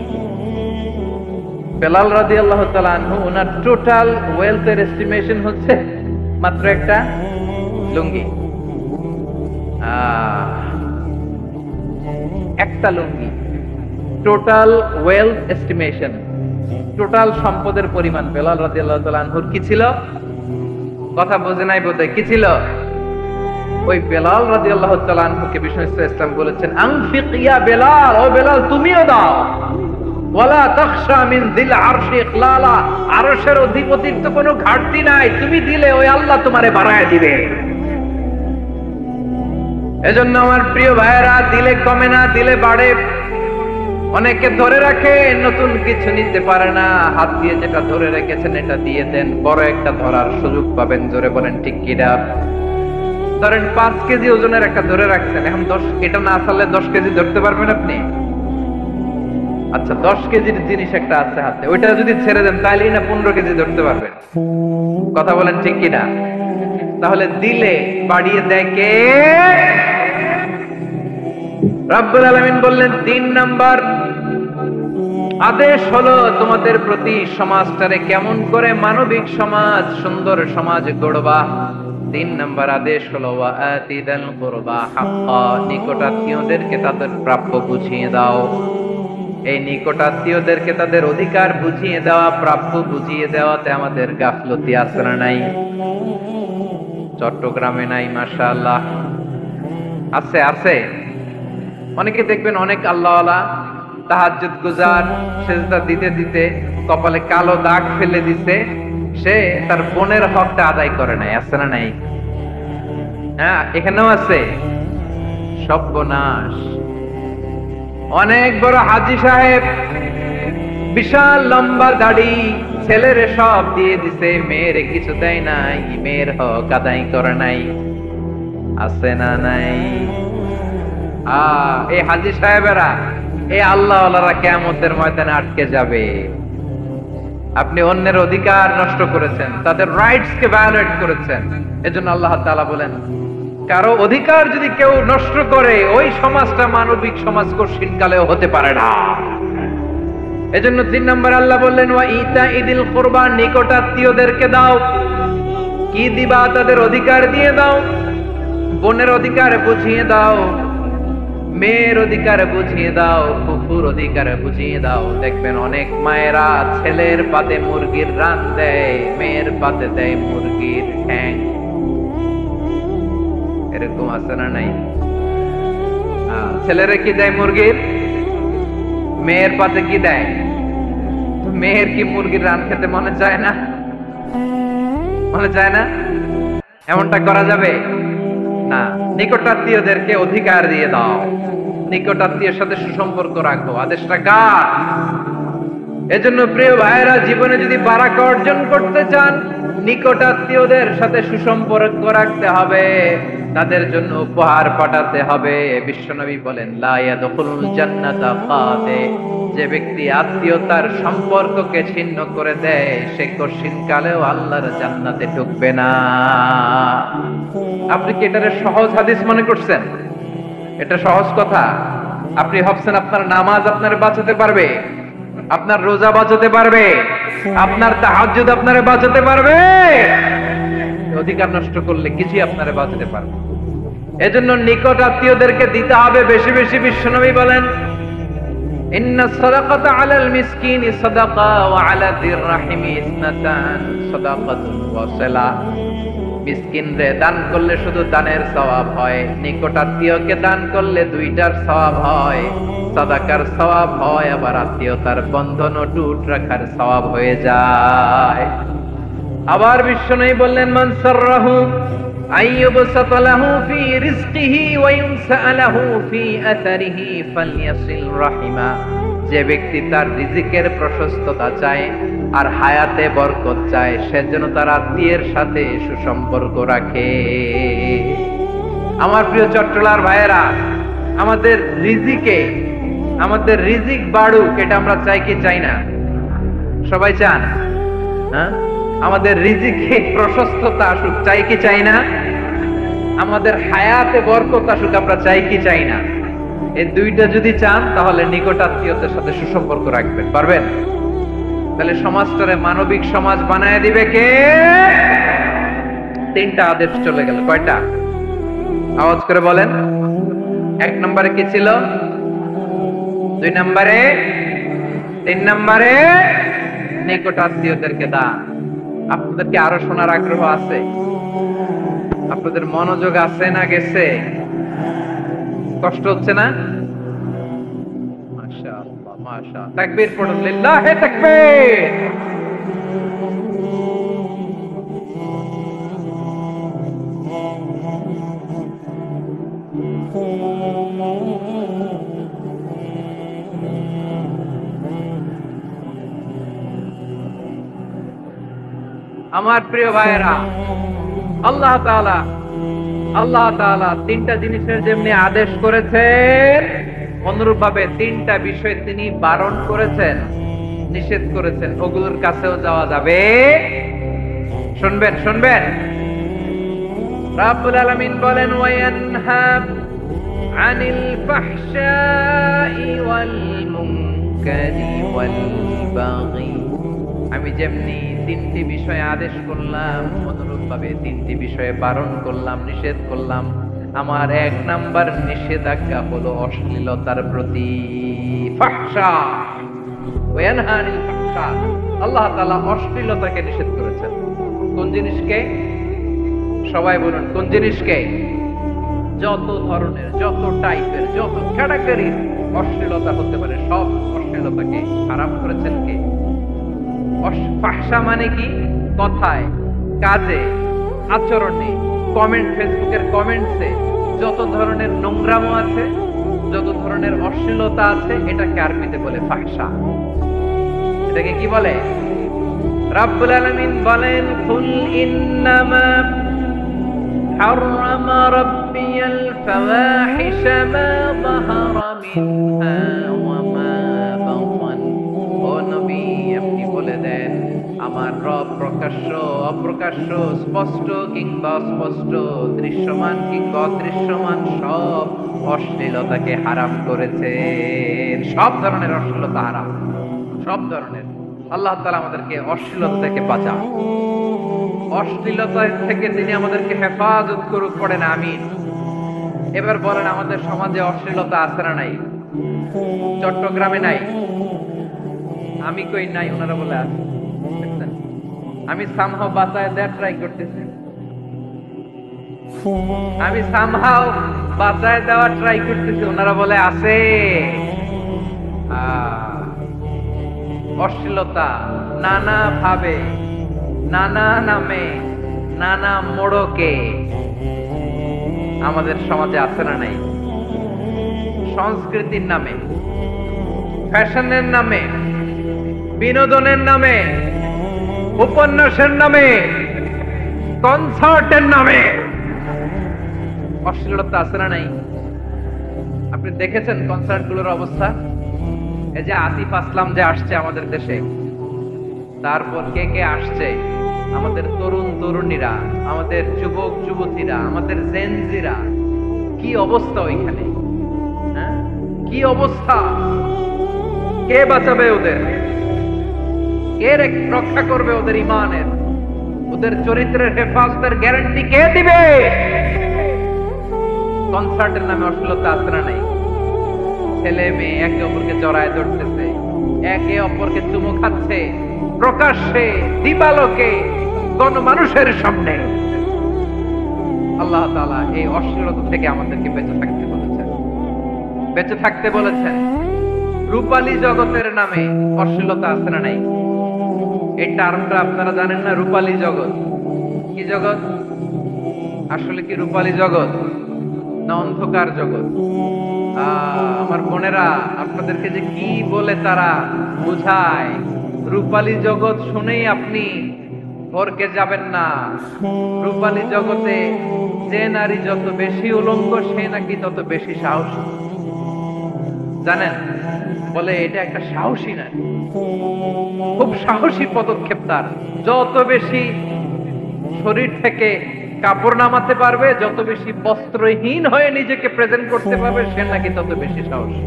বেলাল রাদিয়াল্লাহু তাআলা আনহু, ওনার টোটাল ওয়েলথের এস্টিমেশন হচ্ছে মাত্র একটা লুঙ্গি। একটা লুঙ্গি, টোটাল ওয়েলথ এস্টিমেশন, টোটাল সম্পদের পরিমাণ বেলাল রাদিয়াল্লাহু তাআলা আনহুর কি ছিল? কথা বোঝে নাই বোধহয়। কি ছিল? ওই বেলাল রাদিয়াল্লাহু তাআলা আনহুকে বিষ্ণু ইসলাম বলেছেন আনফিক ইয়া বেলাল, ও বেলাল তুমিও দাও। ওয়ালা তাখশা মিন যিল আরশি ইখলালা, আরশের অধিপতির তো কোনো ঘাটতি নাই, তুমি দিলে ওই আল্লাহ তোমারে বাড়ায় দিবে। এজন্য আমার প্রিয় ভাইয়েরা, দিলে কমে না, দিলে বাড়ে। অনেকে ধরে রাখে, নতুন কিছু নিতে পারে না, হাত দিয়ে যেটা ধরে রেখেছেন এটা দিয়ে দেন, বড় একটা ধরার সুযোগ পাবেন। জোরে বলেন ঠিক কিনা? ধরেন 5 কেজি ওজনের একটা ধরে রাখছেন, এখন 10, এটা না আসলে 10 কেজি ধরতে পারবেন আপনি? আচ্ছা, 10 কেজির জিনিস একটা আছে হাতে, ওইটা যদি ছেড়ে দেন তাহলে না 15 কেজি ধরতে পারবেন। কথা বলেন ঠিক কিনা? তাহলে দিলে বাড়িয়ে দেয় কে? রব্বুল আলামিন বললেন 3 নাম্বার আদেশ হলো তোমাদের প্রতি সমাজটারে কেমন করে মানবিক সমাজ, সুন্দর সমাজ গড়বা। 3 নাম্বার আদেশ হলো ওয়া আতিদাল কুরবা হাক্কা, নিকটাত্মীয়দেরকে তাদের প্রাপ্য বুঝিয়ে দাও। এই নিকটাত্মীয়দেরকে তাদের অধিকার বুঝিয়ে দেওয়া, প্রাপ্য বুঝিয়ে দেওয়াতে আমাদের গাফলতি আছে না নাই? চট্টগ্রামে নাই? মাশাআল্লাহ আছে, আছে। অনেকে দেখবেন অনেক আল্লাহওয়ালা তাহাজ্জুদ গুজার, সেজদা দিতে দিতে কপালে কালো দাগ ফেলে দিতে, সে তার বোনের হকটা আদায় করে নাই। আছে না নাই? হ্যাঁ, এখানেও আছে। সর্বনাশ। অনেক বড় হাজী সাহেব, বিশাল লম্বা দাড়ি, ছেলেরে সব দিয়ে দিছে, মেয়েরে কিছু দেয় নাই, মেয়ের হক আদায় করে নাই। আছে না নাই? এই হাজী সাহেবেরা, এই আল্লাহওয়ালারা কিয়ামতের ময়দানে আটকে যাবে। আপনি অন্যের অধিকার নষ্ট করেছেন, তাদের রাইটস কে ভায়োলেট করেছেন। এজন্য আল্লাহ তাআলা বলেন, কারো অধিকার যদি কেউ নষ্ট করে, ওই সমাজটা মানবিক সমাজ কঠিনকালেও হতে পারে না। এজন্য 3 নম্বর আল্লাহ বললেন ওয়া ইতাইদিল কুরবা, নিকটাত্মীয়দেরকে দাও। কি দিবা? তাদের অধিকার দিয়ে দাও। বোনের অধিকার বুঝিয়ে দাও, মেয়ের অধিকার বুঝিয়ে দাও, ফুফুর অধিকার বুঝিয়ে দাও। দেখবেন অনেক মায়েরা ছেলের পাতে মুরগির রান দেয়, মেয়ের পাতে দেয় মুরগির ঠ্যাং। এরকম আছে না নাই? ছেলেরা কি দেয়? মুরগির। মেয়ের পাতে কি দেয়? মেয়ের কি মুরগির রান খেতে মনে চায় না? মনে চায় না? এমনটা করা যাবে না। নিকটাত্মীয়দেরকে অধিকার দিয়ে দাও, নিকটাত্মীয়ের সাথে সুসম্পর্ক রাখো। আদেশটা কার? এজন্য প্রিয় ভাইয়েরা, জীবনে যদি বারাকা অর্জন করতে চান, নিকটাত্মীয়দের সাথে সুসম্পর্ক রাখতে হবে, তাদের জন্য উপহার পাঠাতে হবে। বিশ্বনবী বলেন লা ইয়াদখুলুল জান্নাতা কাতে, যে ব্যক্তি আত্মীয়তার সম্পর্ককে ছিন্ন করে দেয়, সে কঠিন কালেও আল্লাহর জান্নাতে ঢুকবে না। আপনি কি এটারে সহজ হাদিস মনে করছেন? এটা সহজ কথা? আপনি ভাবছেন আপনার নামাজ আপনারে বাঁচাতে পারবে, আপনার রোজা বাঁচাতে পারবে, আপনার তাহাজ্জুদ আপনারে বাঁচাতে পারবে? অধিকার নষ্ট করলে কিছুই আপনারে বাঁচাতে পারবে। এজন্য নিকট আত্মীয়দেরকে দিতে হবে বেশি বেশি। বিশ্বনবী বলেন ইন্না সাদাকাতা আলাল মিসকিনি সাদাকা ওয়া আলা যির রাহিমি ইসনাতান সাদাকাতুন ওয়া সালা। মিসকিনরে দান করলে শুধু দানের সওয়াব হয়, নিকট আত্মীয়কে দান করলে 2টার সওয়াব হয়। সাদাকার সওয়াব হয়, আবার আত্মীয়তার বন্ধন অটুট রাখার সওয়াব হয়ে যায়। আবার বিশ্বনবী বললেন মান সাররাহু আইয়ুবসাতা লাহু ফি রিজকিহি ওয়া ইউনসা লাহু ফি আসারিহি ফালইয়াসিল রাহিমা, যে ব্যক্তি তার রিজিকের প্রশস্ততা চায় আর হায়াতে বরকত চায়, সে যেন তার আত্মীয়ের সাথে সুসম্পর্ক রাখে। আমার প্রিয় চট্টলার ভাইয়েরা, আমাদের রিজিক বাড়ুক, এটা আমরা চাই কি চাই না? সবাই চান? হ্যাঁ, আমাদের রিজিকে প্রশস্ততা আসুক, চাই কি চাই না? আমাদের হায়াতে বরকত আসুক, আমরা চাই কি চাই না? এই 2টা যদি চান, তাহলে নিকট আত্মীয়দের সাথে সুসম্পর্ক রাখবেন, পারবেন? তাহলে সমাজটারে মানবিক সমাজ বানায় দিবে কে? 3টা আদেশ চলে গেল। কয়টা? আওয়াজ করে বলেন। 1 নম্বরে কি ছিল? 2 নম্বরে, 3 নম্বরে নিকট আত্মীয়দেরকে দান। আপনাদের কি আরো শোনার আগ্রহ আছে? আপনাদের মনোযোগ আছে না গেছে? কষ্ট হচ্ছে না? মাশাআল্লাহ, ফাহশা। তাকবীর পড়ুন, লিল্লাহি তাকবীর। আমার প্রিয় ভাইয়েরা, আল্লাহ তাআলা তিনটা জিনিসের যেমনি আদেশ করেছেন, অনুরূপ ভাবে তিনটা বিষয় তিনি বারণ করেছেন, নিষেধ করেছেন। ওগুলোর কাছেও যাওয়া যাবে। শুনবেন। রাব্বুল আলামিন বলেন, ওয়ায়ানহা আনিল ফাহশাই ওয়াল মুনকারি ওয়াল বাগি। আমি যেমনি তিনটি বিষয়ে আদেশ করলাম, অনুরূপ ভাবে তিনটি বিষয়ে বারণ করলাম, নিষেধ করলাম। আমার এক নাম্বার নিষেধাজ্ঞা হলো অশ্লীলতার প্রতি। ফাহশা, ওয়ায়ানহা আনিল ফাহশা, আল্লাহ তাআলা অশ্লীলতাকে নিষেধ করেছেন। কোন জিনিসকে? সবাই বলুন, কোন জিনিসকে? যত ধরনের, যত টাইপের, যত ক্যাটাগরির অশ্লীলতা হতে পারে, সব অশ্লীলতাকে হারাম করেছেন কে? ফাহশা মানে কি? কথায়, কাজে, আচরণে, কমেন্ট, ফেসবুকের কমেন্টসে যত ধরনের নোংরামো আছে, যত ধরনের অশ্লীলতা আছে, এটাকে আরবিতে বলে ফাহশা। এটাকে কি বলে? রাব্বুল আলামিন বলেন, কুল ইন্নামা হাররামা রাব্বিয়াল ফাওয়াহিশা মা যাহারা মিনহা ওয়া মা বাতান। ও নবী, আপনি বলে দেন, আমার রব প্রকাশ্য, অপ্রকাশ্য, স্পষ্ট কিংবা অস্পষ্ট, দৃশ্যমান কিংবা অদৃশ্যমান সব অশ্লীলতাকে হারাম করেছেন। সব ধরনের অশ্লীলতা হারাম, সব ধরনের। আল্লাহ তাআলা আমাদেরকে অশ্লীলতা থেকে বাঁচান, অশ্লীলতা থেকে তিনি আমাদেরকে হেফাজত করুক। পড়েন আমিন। এবার বলেন, আমাদের সমাজে অশ্লীলতা আছে না নাই? চট্টগ্রামে নাই? আমি কই নাই, ওনারা বলে আছে। আমি সামহাও বাঁচায় দেওয়ার ট্রাই করতেছি, ওনারা বলে আছে। অশ্লীলতা নানা ভাবে, নানা নামে, নানা মোড়কে আমাদের সমাজে আছে না নাই? সংস্কৃতির নামে, ফ্যাশনের নামে, বিনোদনের নামে, উপন্যাসের নামে, কনসার্টের নামে অশ্লীলতা আছে না নাই? আপনি দেখেছেন কনসার্ট গুলোর অবস্থা? এই যে আতিফ আসলাম যে আসছে আমাদের দেশে, তারপর কে কে আসছে? আমাদের তরুণ তরুণীরা, আমাদের যুবক যুবতীরা, আমাদের জেনজিরা। কি অবস্থা ওইখানে? হ্যাঁ, কি অবস্থা? কে বাঁচাবে ওদের? কে রক্ষা করবে ওদের ইমানের, ওদের চরিত্রের হেফাজতের গ্যারান্টি কে দিবে? কনসার্টের নামে অশ্লীলতা আছে না নাই? ছেলে মেয়ে একে অপরকে জড়ায় ধরতেছে, একে অপরকে চুমু খাচ্ছে, প্রকাশ্যে, দিবালোকে, গণমানুষের সামনে। আল্লাহ তাআলা এই অশ্লীলতা থেকে আমাদেরকে বেঁচে থাকতে বলেছেন, বেঁচে থাকতে বলেছেন। রূপালী জগতের নামে অশ্লীলতা আছে না নাই? এই টার্মটা আপনারা জানেন না? রূপালী জগৎ কি জগৎ? আসলে কি রূপালী জগৎ না অন্ধকার জগৎ? আমার বোনেরা, আপনাদেরকে যে কি বলে তারা বুঝায়, রূপালী জগৎ শুনেই আপনি ভরকে যাবেন না। রূপালী জগতে যে নারী যত বেশি উলঙ্গ, সে নাকি তত বেশি সাহসী। জানেন? বলে এটা একটা সাহসী নারী, খুব সাহসী পদক্ষেপ তার। যত বেশি শরীর থেকে কাপড় নামাতে পারবে, যত বেশি বস্ত্রহীন হয়ে নিজেকে প্রেজেন্ট করতে পারবে, সে নাকি তত বেশি সাহসী।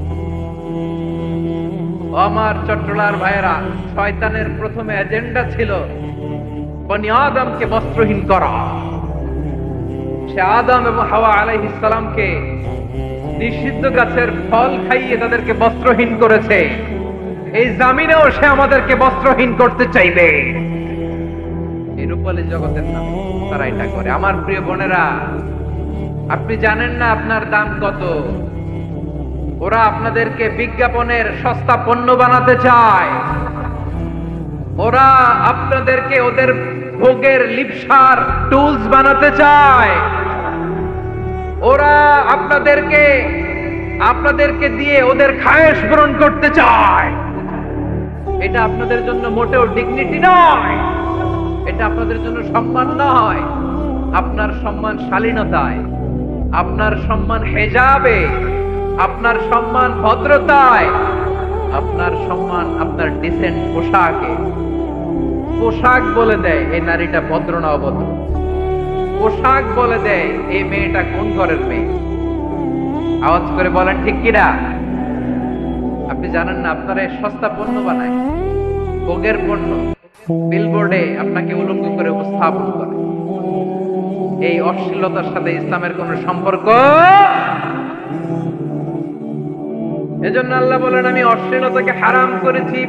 আমার চট্টলার ভাইয়েরা, শয়তানের প্রথমে এজেন্ডা ছিল বনি আদমকে বস্ত্রহীন করা। সে আদম এবং হাওয়া আলাইহিস সালামকে নিষিদ্ধ গাছের ফল খাইয়ে তাদেরকে বস্ত্রহীন করেছে। এই জামিনেও সে আমাদেরকে বস্ত্রহীন করতে চাইবে। এই রূপালী জগতের নামে তারা এটা করে। আমার প্রিয় বোনেরা, আপনি জানেন না আপনার দাম কত? ওরা আপনাদেরকে বিজ্ঞাপনের সস্তা পণ্য বানাতে চায়, ওরা আপনাদেরকে ওদের ভোগের লিপসার টুলস বানাতে চায়, ওরা আপনাদেরকে দিয়ে ওদের খায়েশ পূরণ করতে চায়। এটা আপনাদের জন্য মোটেও ডিগনিটি নয়, এটা আপনাদের জন্য সম্মান নয়। আপনার সম্মান শালীনতায়, আপনার সম্মান হেজাবে, আপনার সম্মান ভদ্রতায়, আপনার সম্মান আপনার ডিসেন্ট পোশাকে। পোশাক বলে দেয় এই নারীটা ভদ্র না অভদ্র, পোশাক বলে দেয় এই মেয়েটা কোন ঘরের মেয়ে। আওয়াজ করে বলেন ঠিক কিনা? আপনি জানেন না আপনারা সস্তা পণ্য বানায়, ভোগের পণ্য, বিলবোর্ডে আপনাকে উলঙ্গ করে উপস্থাপন করে। এই অশ্লীলতার সাথে ইসলামের কোন সম্পর্ক। এজন্য আল্লাহ বলেন আমি অশ্লীলতাকে হারাম করেছি।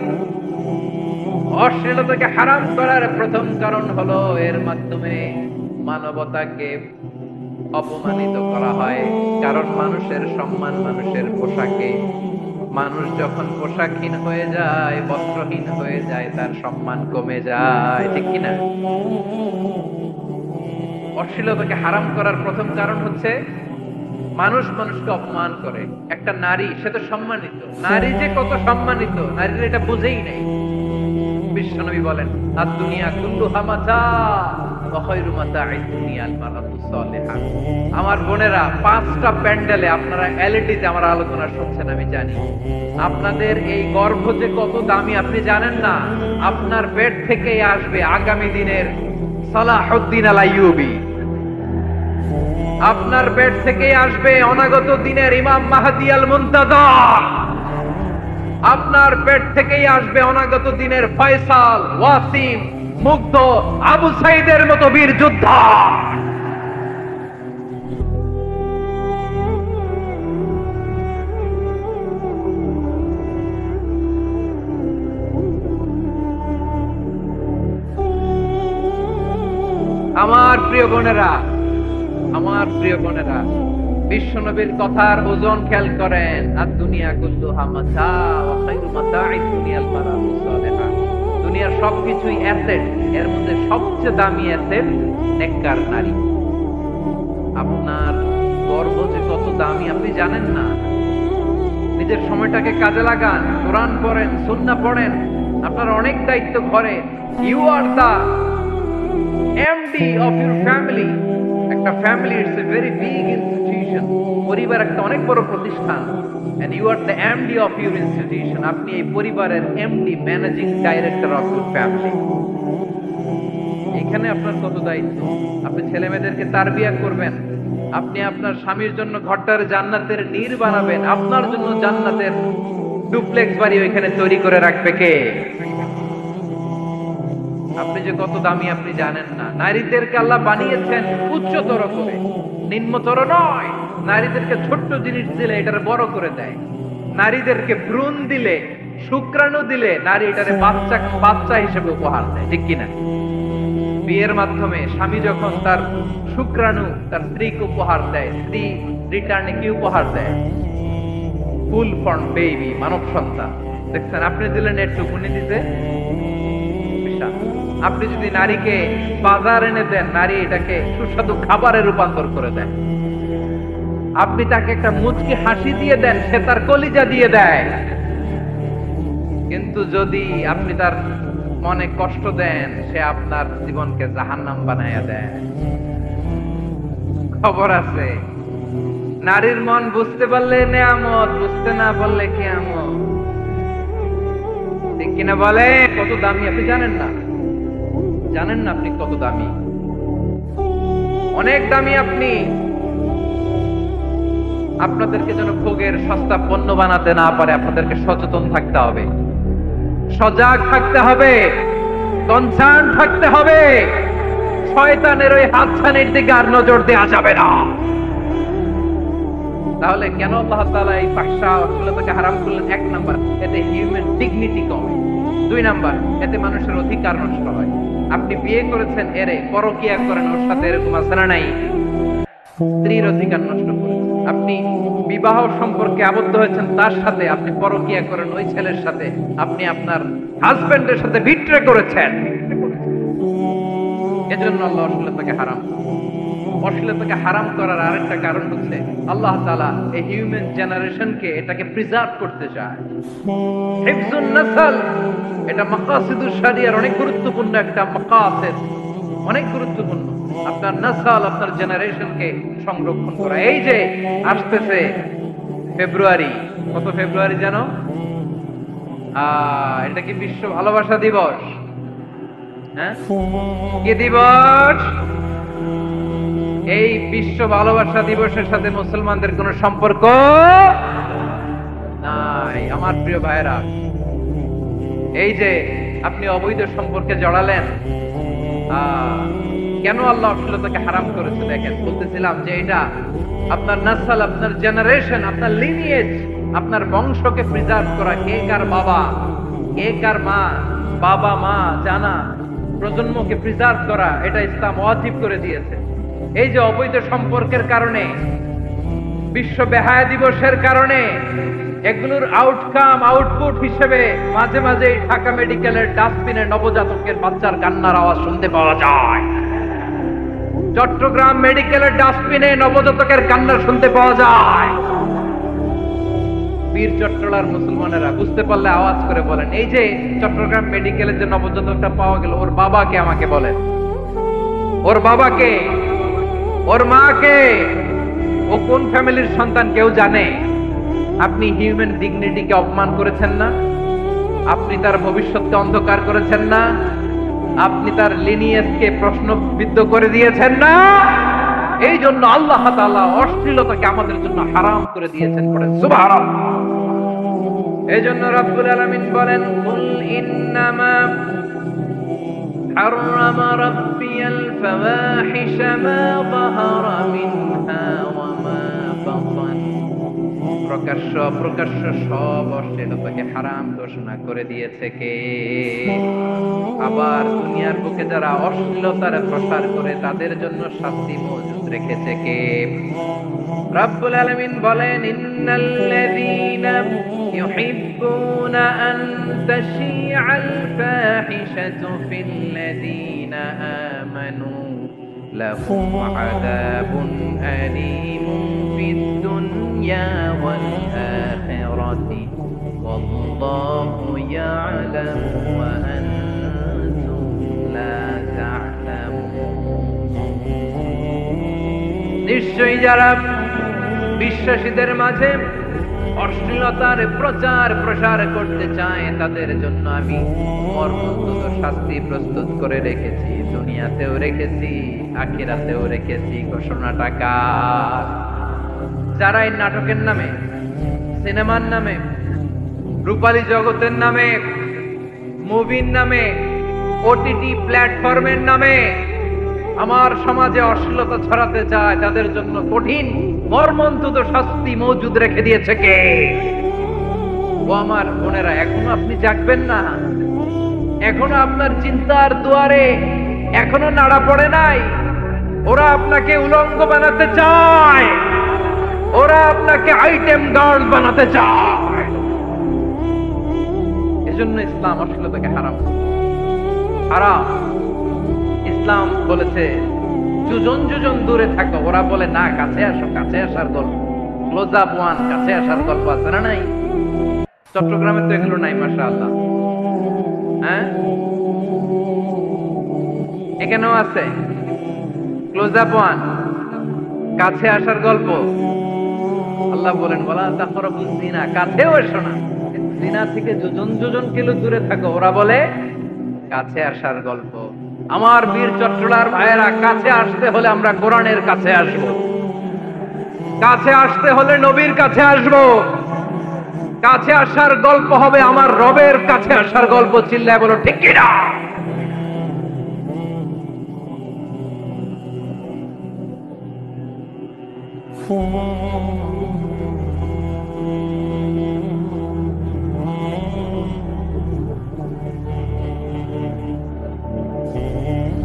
অশ্লীলতাকে হারাম করার প্রথম কারণ হলো এর মাধ্যমে মানবতাকে অপমানিত করা হয়। কারণ মানুষের সম্মান মানুষের পোশাকে। মানুষ যখন পোশাকহীন হয়ে যায়, বস্ত্রহীন হয়ে যায়, তার সম্মান কমে যায়, ঠিক কিনা? অশ্লীলতাকে হারাম করার প্রথম কারণ হচ্ছে মানুষ মানুষকে অপমান করে। একটা নারী, সে তো সম্মানিত, নারী যে কত সম্মানিত নারীরা এটা বুঝেই নাই। বিশ্বনবী বলেন আদ-দুনিয়া কুল্লুহা মাতা ওয়া খায়রু মাতা'id দুনিয়াল মারাতুস সালিহা। আমার বোনেরা, 5টা প্যান্ডেলে আপনারা এলইডিতে আমার আলোচনা শুনছেন, আমি জানি। আপনাদের এই গর্ভ যে কত দামি আপনি জানেন না। আপনার পেট থেকেই আসবে আগামী দিনের সালাহুদ্দিন আল আইয়ুবী, আপনার পেট থেকেই আসবে অনাগত দিনের ইমাম মাহদী আল মুনতাযর, আপনার পেট থেকেই আসবে অনাগত দিনের ফয়সাল, ওয়াসিম, মুগ্ধ, আবু সাইদের মতো বীর যোদ্ধা। আমার প্রিয় বোনেরা, আমার প্রিয় বোনেরা, বিশ্বনবীর কথার ওজন খেয়াল করেন। আদ-দুনিয়া কুল্লুহা মাতা ওয়া খায়রু মাতা'id দুনিয়াল মারাতুস সালিহা। দুনিয়ার সবকিছুই অ্যাসেট, এর মধ্যে সবচেয়ে দামি অ্যাসেট নেককার নারী। আপনার গর্ভ যে কত দামি আপনি জানেন না। নিজের সময়টাকে কাজে লাগান, কোরআন পড়েন, সুন্নাহ পড়েন। আপনার অনেক দায়িত্ব ঘরে। You are the MD of your family. একটা family it's a very big institution. পরিবার একটা অনেক বড় প্রতিষ্ঠান। And you are the MD of your institution. আপনি এই পরিবারের MD, managing director of your family. এখানে আপনার কত দায়িত্ব। আপনি ছেলে মেয়েদেরকে তারবিয়া করবেন, আপনি আপনার স্বামীর জন্য ঘরটার জান্নাতের নীর বানাবেন, আপনার জন্য জান্নাতের ডুপ্লেক্স বাড়ি ওইখানে তৈরি করে রাখবে কে? আপনি যে কত দামি আপনি জানেন না। নারীদেরকে আল্লাহ বানিয়েছেন উচ্চতর করে, নিম্নতর নয়। নারীদেরকে ছোট্ট জিনিস দিলে এটারে বড় করে দেয়। নারীদেরকে ভ্রূণ দিলে, শুক্রাণু দিলে নারী এটারে বাচ্চা হিসেবে উপহার দেয়, ঠিক কিনা? বিয়ের মাধ্যমে স্বামী যখন তার শুক্রাণু তার স্ত্রীকে উপহার দেয়, স্ত্রী রিটার্নে কি উপহার দেয়? ফুল ফর্ম বেবি, মানব সন্তান। দেখছেন, আপনি দিলেন একটু, উনি দিতে বিশাল। আপনি যদি নারীকে বাজার এনে দেন, নারী এটাকে সুস্বাদু খাবারে রূপান্তর করে দেয়। আপনি তাকে একটা মুচকি হাসি দিয়ে দেন, সে তার কলিজা দিয়ে দেয়। কিন্তু যদি আপনি তার মনে কষ্ট দেন, সে আপনার জীবনকে জাহান্নাম বানায়া দেয়। খবর আছে, নারীর মন বুঝতে পারলে নেয়ামত, বুঝতে না পারলে কিয়ামত, ঠিক কিনা বলে? কত দামি আপনি জানেন না, জানেন না আপনি কত দামি, অনেক দামি আপনি। আপনাদেরকে যেন ভোগের সস্তা পণ্য বানাতে না পারে, আপনাদেরকে সচেতন থাকতে হবে, সজাগ থাকতে হবে, কনসার্ন থাকতে হবে। শয়তানের ওই হাতছানির দিকে আর নজর দেওয়া যাবে না। তাহলে কেন আল্লাহ তাআলা এই ফাহশা অশ্লীলতাকে হারাম করলেন? 1 নাম্বার, এতে হিউম্যান ডিগনিটি কমে। 2 নাম্বার, এতে মানুষের অধিকার নষ্ট হয়। আপনি বিয়ে করেছেন, এরে পরকিয়া করেন, ওর সাথে এরকম আছে না নাই? স্ত্রীর অধিকার নষ্ট করেছেন, আপনি বিবাহ সম্পর্কে আবদ্ধ হয়েছেন তার সাথে, আপনি পরকিয়া করেন ওই ছেলের সাথে, আপনি আপনার হাজবেন্ডের সাথে বিট্রে করেছেন। এজন্য আল্লাহ অশ্লীলতাকে হারাম। অশ্লীলতাকে হারাম করার আরেকটা কারণ হচ্ছে আল্লাহ তাআলা এই হিউম্যান জেনারেশনকে এটাকে প্রিজার্ভ করতে চায়। হিফজুন নাসল, এটা মাকাসিদুশ শরিয়ার অনেক গুরুত্বপূর্ণ একটা মাকাসিদ, অনেক গুরুত্বপূর্ণ। আপনার নাসল, আপনার জেনারেশনকে সংরক্ষণ করা। এই যে আসতেছে ফেব্রুয়ারি, কত ফেব্রুয়ারি জানো? এটা কি বিশ্ব ভালোবাসা দিবস? হ্যাঁ, কি দিবস? এই বিশ্ব ভালোবাসা দিবসের সাথে মুসলমানদের কোনো সম্পর্ক নাই। আমার প্রিয় ভাইরা, এই যে আপনি অবৈধ সম্পর্কে জড়ালেন, কেন আল্লাহ অশ্লীলতাকে হারাম করেছে দেখেন। বলতেছিলাম যে এটা আপনার নাসল, আপনার জেনারেশন, আপনার লিনিয়েজ, আপনার বংশকে প্রিজার্ভ করা। কে কার বাবা, কে কার মা, বাবা মা জানা, প্রজন্মকে প্রিজার্ভ করা, এটা ইসলাম ওয়াজিব করে দিয়েছে। এই যে অবৈধ সম্পর্কের কারণে, বিশ্ব বেহায়া দিবসের কারণে, এগুলোর আউটকাম আউটপুট হিসেবে মাঝে মাঝে ঢাকা মেডিকেলের ডাস্টবিনে নবজাতকের বাচ্চার কান্নার আওয়াজ শুনতে পাওয়া যায়। চট্টগ্রাম মেডিকেলের ডাস্টবিনে নবজাতকের কান্না শুনতে পাওয়া যায়। বীর চট্টলার মুসলমানেরা বুঝতে পারলে আওয়াজ করে বলেন, এই যে চট্টগ্রাম মেডিকেলের যে নবজাতকটা পাওয়া গেল, ওর বাবাকে আমাকে বলেন, ওর বাবাকে, ওর মাকে, ও কোন ফ্যামিলির সন্তান কেউ জানে? আপনি হিউম্যান ডিগনিটিকে অপমান করেছেন না? আপনি তার ভবিষ্যৎকে অন্ধকার করেছেন না? আপনি তার লিনিয়েজকে প্রশ্নবিদ্ধ করে দিয়েছেন না? এই জন্য আল্লাহ তাআলা অশ্লীলতাকে আমাদের জন্য হারাম করে দিয়েছেন। পড়েন সুবহানাল্লাহ। এই জন্য রব্বুল আলামিন বলেন, কুল ইন্নামা حرم ربي الفواحش ما ظهر منها وما بطن। প্রকাশ্য অপ্রকাশ্য সব অশ্লীলতাকে হারাম ঘোষণা করে দিয়েছে কে? আবার দুনিয়ার বুকে যারা অশ্লীলতার প্রসার করে তাদের জন্য শাস্তি মজুদ রেখেছে কে? রব্বুল আলামিন বলেন, ইন্নাল্লাযীনা ইউহিব্বুনা আন তাশিআল ফাহিশাতু ফিল্লাযীনা আমানু লাহুম আযাবুন আলীমুন ফিদ দুনিয়া ওয়াল আখিরাতি ওয়াল্লাহু ইয়া'লামু ওয়া আনতুম লা তা'লামুন। নিশ্চয়ই যারা বিশ্বাসীদের মাঝে অশ্লীলতার প্রচার প্রসার করতে চায় তাদের জন্য আমি মর্মন্তুদ শাস্তি প্রস্তুত করে রেখেছি, দুনিয়াতেও রেখেছি, আখিরাতেও রেখেছি। ঘোষণাটা কার? যারা এই নাটকের নামে, সিনেমার নামে, রূপালী জগতের নামে, মুভির নামে, ওটিটি প্ল্যাটফর্মের নামে আমার সমাজে অশ্লীলতা ছড়াতে চায় তাদের জন্য কঠিন মর্মন্তুদ শাস্তি মজুদ রেখে দিয়েছে কে? ও আমার বোনেরা, এখনো আপনি জাগবেন না? এখনো আপনার চিন্তার দুয়ারে এখনো নাড়া পড়ে নাই? ওরা আপনাকে উলঙ্গ বানাতে চায়, ওরা আপনাকে আইটেম গার্ল বানাতে চায়। এজন্য ইসলাম অশ্লীলতাকে হারাম হারাম। ইসলাম বলেছে যোজন যোজন দূরে থাকো। ওরা বলে না, কাছে আসো, কাছে আসার গল্প, ক্লোজ আপ ওয়ান, কাছে আসার গল্প আছে না? নাই? চট্টগ্রামে তো এগুলো নাই মাশাআল্লাহ। হ্যাঁ, এখানেও আছে ক্লোজ আপ ওয়ান, কাছে আসার গল্প। আল্লাহ বলেন, ওয়ালা তাকরাবুজ জিনা, কাছেও এসো না, জিনা থেকে যোজন যোজন কিলো দূরে থাকো। ওরা বলে কাছে আসার গল্প। আমার বীর চট্টলার ভাইয়েরা, কাছে আসতে হলে আমরা কোরআনের কাছে আসব, কাছে আসতে হলে নবীর কাছে আসব, কাছে আসার গল্প হবে আমার রবের কাছে আসার গল্প। চিল্লায় বলো ঠিক কিনা?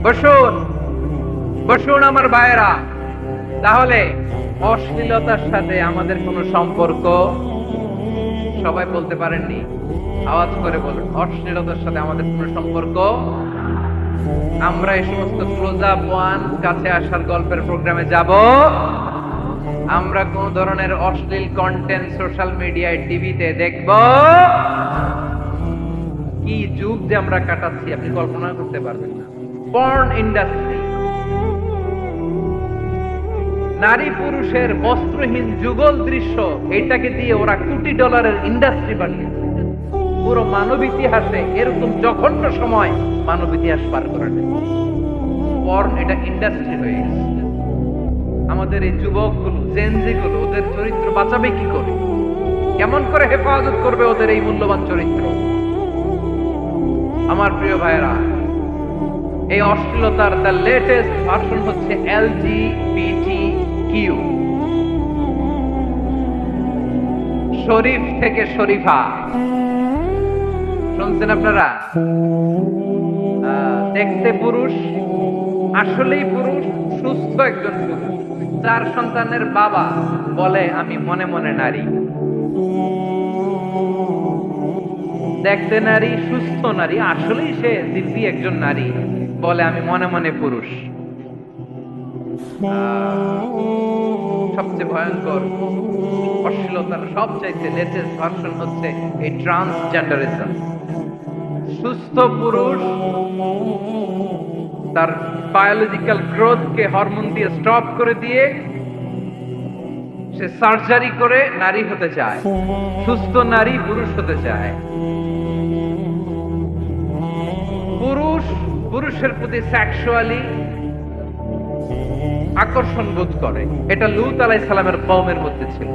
বসুন, বসুন আমার ভাইয়েরা, তাহলে অশ্লীলতার সাথে আমাদের কোনো সম্পর্ক? সবাই বলতে পারেননি, আওয়াজ করে বলুন, অশ্লীলতার সাথে আমাদের কোনো সম্পর্ক? আমরা এই সমস্ত ক্লোজ আপ ওয়ান, কাছে আসার গল্পের প্রোগ্রামে যাব? আমরা কোন ধরনের অশ্লীল কন্টেন্ট সোশ্যাল মিডিয়ায়, টিভিতে দেখব? কি যুগ যে আমরা কাটাচ্ছি আপনি কল্পনা করতে পারবেন না। পর্ন ইন্ডাস্ট্রি, নারী পুরুষের বস্ত্রহীন যুগল দৃশ্য, এটাকে দিয়ে ওরা কোটি ডলারের ইন্ডাস্ট্রি বানিয়েছে। পুরো মানব ইতিহাসে এরকম জঘন্য সময় মানব ইতিহাস পার করে পর্ন, এটা ইন্ডাস্ট্রি হয়ে গেছে। আমাদের এই যুবকগুলো, জেনজিগুলো, ওদের চরিত্র বাঁচাবে কি করে? কেমন করে হেফাজত করবে ওদের এই মূল্যবান চরিত্র? আমার প্রিয় ভাইরা, এই অশ্লীলতার দ্য লেটেস্ট ভার্সন হচ্ছে LGBTQ, শরীফ থেকে শরীফা। শুনছেন আপনারা? দেখতে পুরুষ, আসলেই পুরুষ, সুস্থ একজন পুরুষ, 4 সন্তানের বাবা, বলে আমি মনে মনে নারী। দেখতে নারী, সুস্থ নারী, আসলেই সে দিব্যি একজন নারী, বলে আমি মনে মনে পুরুষ। সবচেয়ে ভয়ঙ্কর অশ্লীলতার সবচাইতে লেটেস্ট ভার্সন হচ্ছে এই ট্রান্সজেন্ডারিজম। সুস্থ পুরুষ তার বায়োলজিক্যাল গ্রোথকে হরমোন দিয়ে স্টপ করে দিয়ে সে সার্জারি করে নারী হতে চায়, সুস্থ নারী পুরুষ হতে চায়। পুরুষ পুরুষের প্রতি সেক্সুয়ালি আকর্ষণ বোধ করে, এটা লূত আলাইহিস সালামের কওমের মধ্যে ছিল।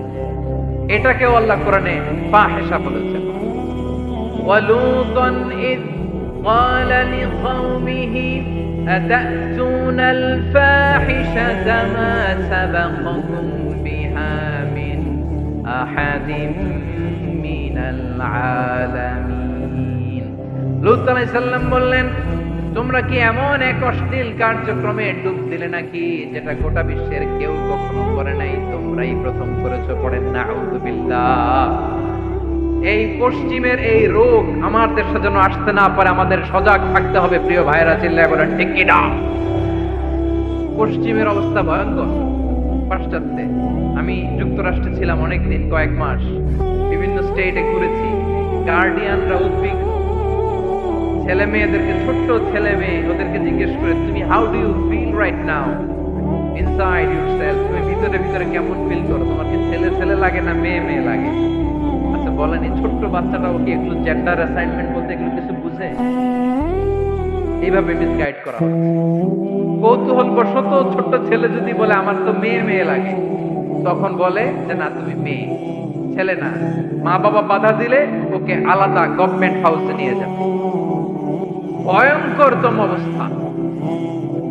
এটাকেও আল্লাহ কোরআনে ফাহিশা বলেছেন। ওয়ালুতান ইয قال لقومه أتأتون الفاحشة ما سبقكم بها من أحد من العالمين। লূত আলাইহিস সালাম বললেন, তোমরা কি এমন এক অশ্লীল কার্যক্রমে ডুব দিলে নাকি যেটা গোটা বিশ্বের কেউ কখনো করে নাই, তোমরাই প্রথম করেছো? পড়েন নাউযুবিল্লাহ। এই পশ্চিমের এই রোগ আমার দেশে যেন আসতে না পারে, আমাদের সজাগ থাকতে হবে। প্রিয় ভাইরা, চিল্লায় বলেন ঠিক কি না? পশ্চিমের অবস্থা ভয়ঙ্কর। পাশ্চাত্যে, আমি যুক্তরাষ্ট্রে ছিলাম অনেকদিন, কয়েক মাস, বিভিন্ন স্টেটে ঘুরেছি। গার্ডিয়ানরা উদ্বিগ্ন, ছেলে মেয়েদেরকে, ছোট্ট ছেলে মেয়ে, ওদেরকে জিজ্ঞেস করে, তুমি how do you feel right now inside yourself? তুমি ভিতরে ভিতরে কেমন ফিল করো? তোমার কি ছেলে ছেলে লাগে না মেয়ে মেয়ে লাগে? আচ্ছা বলেন, এই ছোট্ট বাচ্চাটাও কি এগুলো জেন্ডার অ্যাসাইনমেন্ট বলতে এগুলো কিছু বুঝে? এইভাবে মিসগাইড করা হয়। কৌতূহল বশত ছোট্ট ছেলে যদি বলে আমার তো মেয়ে মেয়ে লাগে, তখন বলে যে না তুমি মেয়ে, ছেলে না। মা বাবা বাধা দিলে ওকে আলাদা গভর্নমেন্ট হাউসে নিয়ে যাবে। ভয়ঙ্করতম অবস্থা।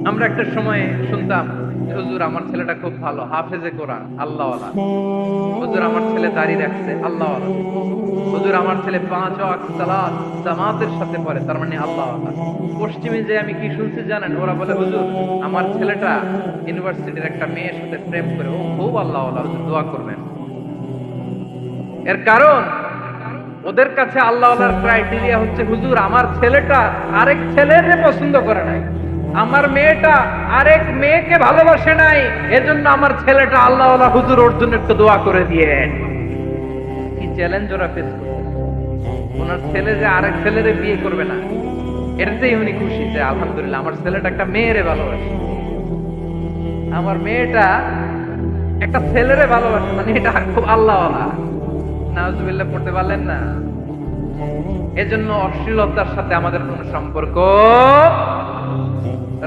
আমরা একটা সময় শুনতাম, হুজুর আমার ছেলেটা খুব ভালো, হাফেজে কোরআন, আল্লাহওয়ালা। হুজুর আমার ছেলে দাড়ি রাখছে, আল্লাহওয়ালা। হুজুর আমার ছেলে 5 ওয়াক্ত সালাত জামাতের সাথে পড়ে, তার মানে আল্লাহওয়ালা। পশ্চিমে যে আমি কি শুনছি জানেন? ওরা বলে হুজুর আমার ছেলেটা ইউনিভার্সিটির একটা মেয়ের সাথে প্রেম করে, ও খুব আল্লাহওয়ালা, হুজুর দোয়া করবেন। এর কারণ ওদের কাছে আল্লাহওয়ালার ক্রাইটেরিয়া হচ্ছে, হুজুর আমার ছেলেটা আরেক ছেলের পছন্দ করে নাই, আমার মেয়েটা আরেক মেয়েকে ভালোবাসে নাই, এজন্য আমার ছেলেটা আল্লাহওয়ালা, হুজুর ওর জন্য একটু দোয়া করে দিয়েন। কি চ্যালেঞ্জ ওরা ফেস করছে! ওনার ছেলে যে আরেক ছেলেরে বিয়ে করবে না, এটাতেই উনি খুশি যে আলহামদুলিল্লাহ আমার ছেলেটা একটা মেয়েরে ভালোবাসে, আমার মেয়েটা একটা ছেলেরে ভালোবাসে, মানে এটা খুব আল্লাহওয়ালা। নাউজুবিল্লাহ পড়তে পারলেন না? এজন্য অশ্লীলতার সাথে আমাদের কোন সম্পর্ক।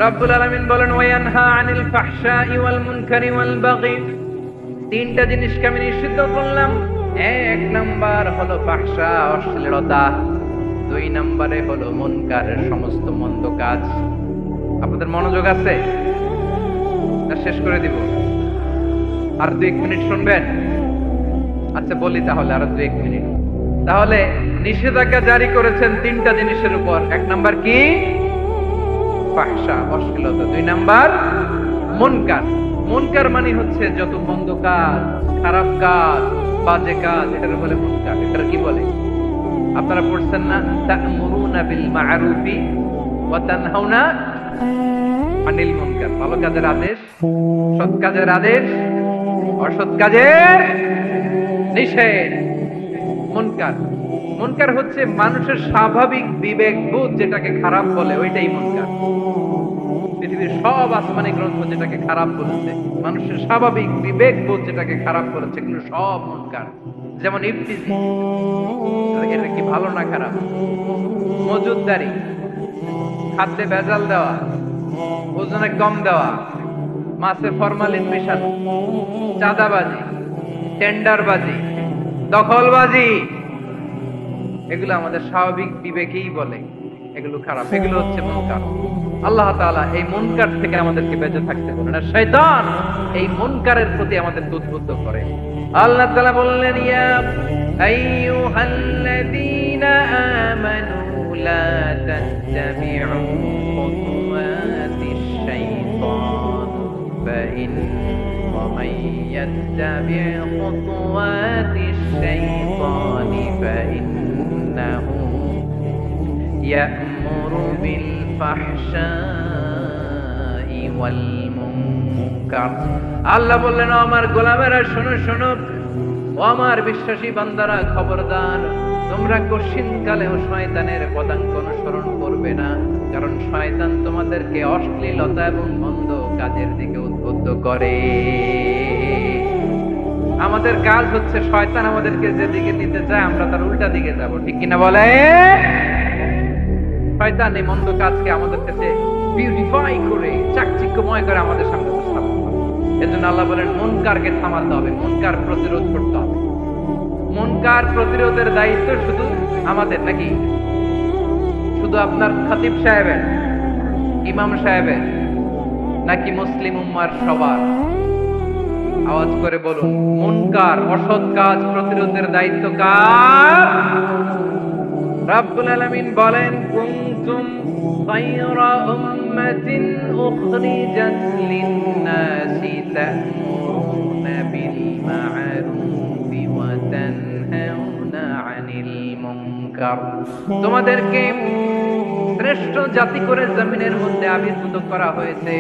রব্বুল আলামিন বলেন, ওয়ায়ানহা আনিল ফাহশাই ওয়াল মুনকারি ওয়াল বাগি। 3টা জিনিসকে আমি নিষিদ্ধ করলাম। 1 নাম্বার হলো ফাহশা, অশ্লীলতা। 2 নম্বরে হলো মুনকারের সমস্ত মন্দ কাজ। আপনাদের মনোযোগ আছে? না শেষ করে দিব? আর 2 মিনিট শুনবেন? আচ্ছা বলি তাহলে, আর 2 মিনিট। তাহলে নিষেধাজ্ঞা জারি করেছেন 3টা জিনিসের উপর। 1 নাম্বার কি? ফাহশা, অশ্লীলতা। 2 নাম্বার মুনকার। মুনকার মানে হচ্ছে যত মন্দ কাজ, খারাপ কাজ, বাজে কাজ, এটার বলে মুনকার। এটার কি বলে? আপনারা পড়ছেন না, তা'মুরুনা বিল মা'রুফি ওয়া তানহাউনা আনিল মুনকার। ভালো কাজের আদেশ, সৎ কাজের আদেশ, অসৎ কাজের নিষেধ। মুনকার, মুনকার হচ্ছে মানুষের স্বাভাবিক বিবেক বোধ যেটাকে খারাপ বলে, ওইটাই মুনকার। পৃথিবীর সব আসমানি গ্রন্থ যেটাকে খারাপ বলেছে, মানুষের স্বাভাবিক বিবেক বোধ যেটাকে খারাপ করেছে, কিন্তু সব মুনকার। যেমন ইফতিজি, এটা কি ভালো না খারাপ? মজুদদারি, খাদ্যে ভেজাল দেওয়া, ওজনে কম দেওয়া, মাছে ফরমালিন মেশানো, চাঁদাবাজি, টেন্ডারবাজি, দখলবাজি, এগুলো আমাদের স্বাভাবিক বিবেকেই বলে এগুলো খারাপ, এগুলো হচ্ছে মুনকার। আল্লাহ তাআলা এই মুনকার থেকে আমাদেরকে বেঁচে থাকতে বলেন, আর শয়তান এই মুনকারের প্রতি আমাদের উদ্বুদ্ধ করে। আল্লাহ তাআলা বললেন, ইয়া আইয়ুহাল্লাযীনা আমানু লা তাত্তাবি'উ খুতুওয়াতিশ শাইতান ফামান ইয়াত্তাবি' খুতুওয়াতিশ শাইতানি ফাইন্নাহু ইয়া'মুরু বিল ফাহশাই ওয়াল মুনকার। আল্লাহ বললেন, আমার গোলামেরা শোনো শোনো, ও আমার বিশ্বাসী বান্দারা খবরদার, তোমরা কশিনকালেও শয়তানের পদাঙ্ক অনুসরণ করবে না, কারণ শয়তান তোমাদেরকে অশ্লীলতা এবং মন্দ কাজের দিকে উদ্বুদ্ধ করে। আমাদের কাজ হচ্ছে শয়তান আমাদেরকে যেদিকে নিতে চায় আমরা তার উল্টা দিকে যাব, ঠিক কিনা বলে? শয়তান এই মন্দ কাজকে আমাদের কাছে বিউটিফাই করে, চাকচিক্যময় করে আমাদের সামনে উপস্থাপন করে। এজন্য আল্লাহ বলেন, মুনকারকে থামাতে হবে, মুনকার প্রতিরোধ করতে হবে। মুনকার প্রতিরোধের দায়িত্ব শুধু আমাদের নাকি? শুধু আপনার খতিব সাহেবের, ইমাম সাহেবের, নাকি মুসলিম উম্মার সবার? আওয়াজ করে বলুন, মুনকার অসৎ কাজ প্রতিরোধের দায়িত্ব কার? রাব্বুল আলামিন বলেন, কুনতুম খায়রা উম্মাতিন উখরিজাত লিন-নাসি তা'মুরুনা বিল মা'রুফি ওয়া তানহাউনা আনিল মুনকার। তোমাদেরকে শ্রেষ্ঠ জাতি করে জমিনের মধ্যে আবির্ভূত করা হয়েছে,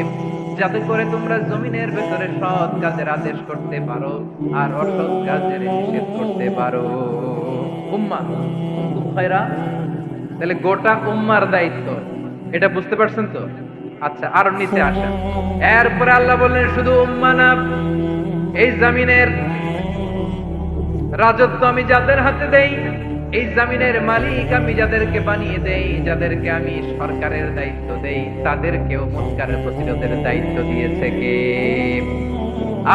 যাতে করে তোমরা জমিনের ভেতরে সৎ কাজের আদেশ করতে পারো আর অসৎ কাজের নিষেধ করতে পারো। উম্মাহ কুনতুম খায়রা, তাহলে গোটা উম্মার দায়িত্ব, এটা বুঝতে পারছেন তো? আচ্ছা, আরো নিচে আসেন। এরপরে আল্লাহ বললেন, শুধু উম্মাহ না, এই জমিনের রাজত্ব আমি যাদের হাতে দেই, এই জমিনের মালিক আমি যাদেরকে বানিয়ে দেই, যাদেরকে আমি সরকারের দায়িত্ব দেই, তাদেরকেও মুনকারের প্রতিরোধের দায়িত্ব দিয়েছে কে?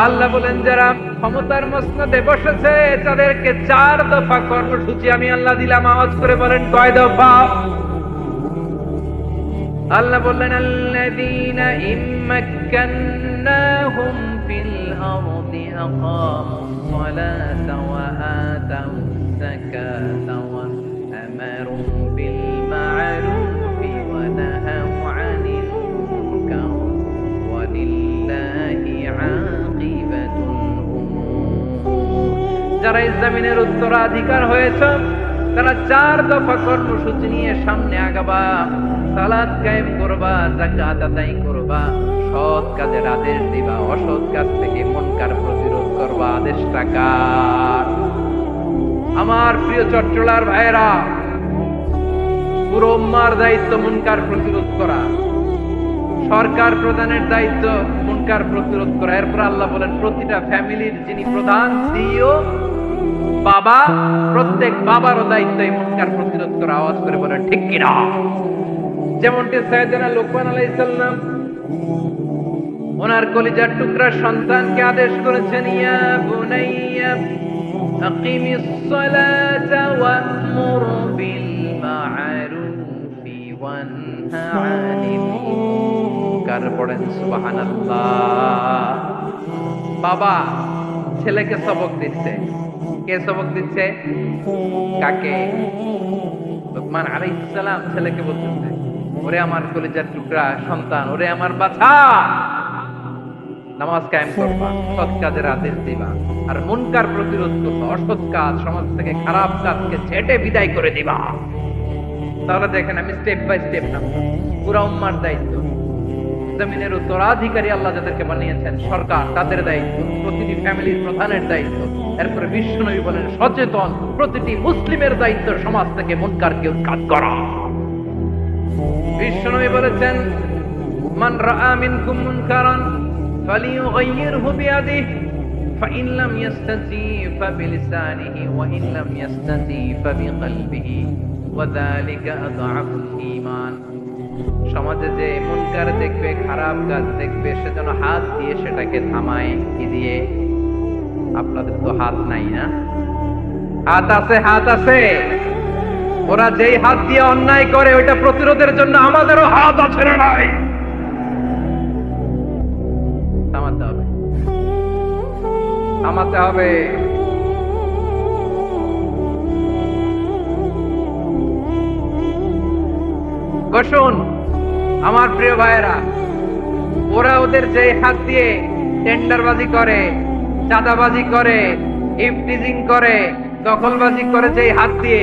আল্লাহ বলেন, যারা ক্ষমতার মসনদে বসেছে তাদেরকে 4 দফা কর্মসূচি আমি আল্লাহ দিলাম। আওয়াজ করে বলেন, কয় দফা? আল্লাহ বললেন, আল্লাযীনা ইম্মাক্কান্নাহুম ফিল আরদি আকামুস সালাতা ওয়া আতাউস যাকাতা ওয়া আমারু বিল মা'রুফি ওয়া নাহাউ আনিল মুনকার ওয়া লিল্লাহি আকিবাতুল উমুর। যারা এই জমিনের উত্তরাধিকার হয়েছে তারা 4 দফা কর্মসূচি নিয়ে সামনে আগাবা। সালাত কায়েম করবা, যাকাত আদায় করবা, সৎ কাজের আদেশ দিবা, অসৎ কাজ থেকে মুনকার প্রতিরোধ করবা। আদেশটা কার? আমার প্রিয় চট্টলার ভাইয়েরা, পুরো উম্মার দায়িত্ব মুনকার প্রতিরোধ করা, সরকার প্রধানের দায়িত্ব মুনকার প্রতিরোধ করা। এরপর আল্লাহ বলেন, প্রতিটা ফ্যামিলির যিনি প্রধান সিইও বাবা, প্রত্যেক বাবারও দায়িত্ব এই মুনকার প্রতিরোধ করা। আওয়াজ করে বলেন, ঠিক কিনা? যেমনটি সাইয়েদনা লোকমান আলাইহিস সালাম ওনার কলিজার টুকরা সন্তানকে আদেশ করেছেন, ইয়া বুনাইয়া আকিমিস সালাতা ওয়া'মুর বিল মা'রুফি ওয়ানহা আনিল মুনকার। পড়েন সুবহানাল্লাহ। বাবা ছেলেকে সবক দিচ্ছে। কে সবক দিচ্ছে? কাকে? লোকমান আলাইহিস সালাম ছেলেকে বলতেছে, ওরে আমার কলিজার টুকরা সন্তান, ওরে আমার বাছা, নামাজ কায়েম করবা, সৎ কাজের আদেশ দিবা, আর মুনকার প্রতিরোধ করবা, অসৎ কাজ সমাজ থেকে খারাপ কাজকে ছেটে বিদায় করে দিবা। তাহলে দেখেন আমি স্টেপ বাই স্টেপ নামবো। পুরা উম্মার দায়িত্ব, জমিনের উত্তরাধিকারী আল্লাহ যাদেরকে বানিয়েছেন সরকার, তাদের দায়িত্ব, প্রতিটি ফ্যামিলির প্রধানের দায়িত্ব, এরপরে বিশ্বনবী বলেন সচেতন প্রতিটি মুসলিমের দায়িত্ব সমাজ থেকে মুনকারকে উৎখাত করা। বিশ্বনবী বলেছেন মান রাআ মিনকুম মুনকারান ফালিয়ুগাইয়িরহু বিয়াদিহি ফাইন লাম ইয়াস্তাতি ফাবিলিসানিহি ওয়া ইন লাম ইয়াস্তাতি ফাবিকলবিহি ওয়া যালিকা আযআফুল ঈমান। সমাজে যে মুনকার দেখবে, খারাপ কাজ দেখবে, সে যেন হাত দিয়ে সেটাকে থামায়। কি দিয়ে? আপনাদের তো হাত নাই না? হাত আছে, হাত আছে। ওরা যেই হাত দিয়ে অন্যায় করে ওইটা প্রতিরোধের জন্য আমাদেরও হাত আছে না নাই? থামাতে হবে, থামাতে হবে। বসুন আমার প্রিয় ভাইয়েরা, ওরা ওদের যে হাত দিয়ে টেন্ডারবাজি করে, চাঁদাবাজি করে, ইফটিজিং করে, দখলবাজি করে, যে হাত দিয়ে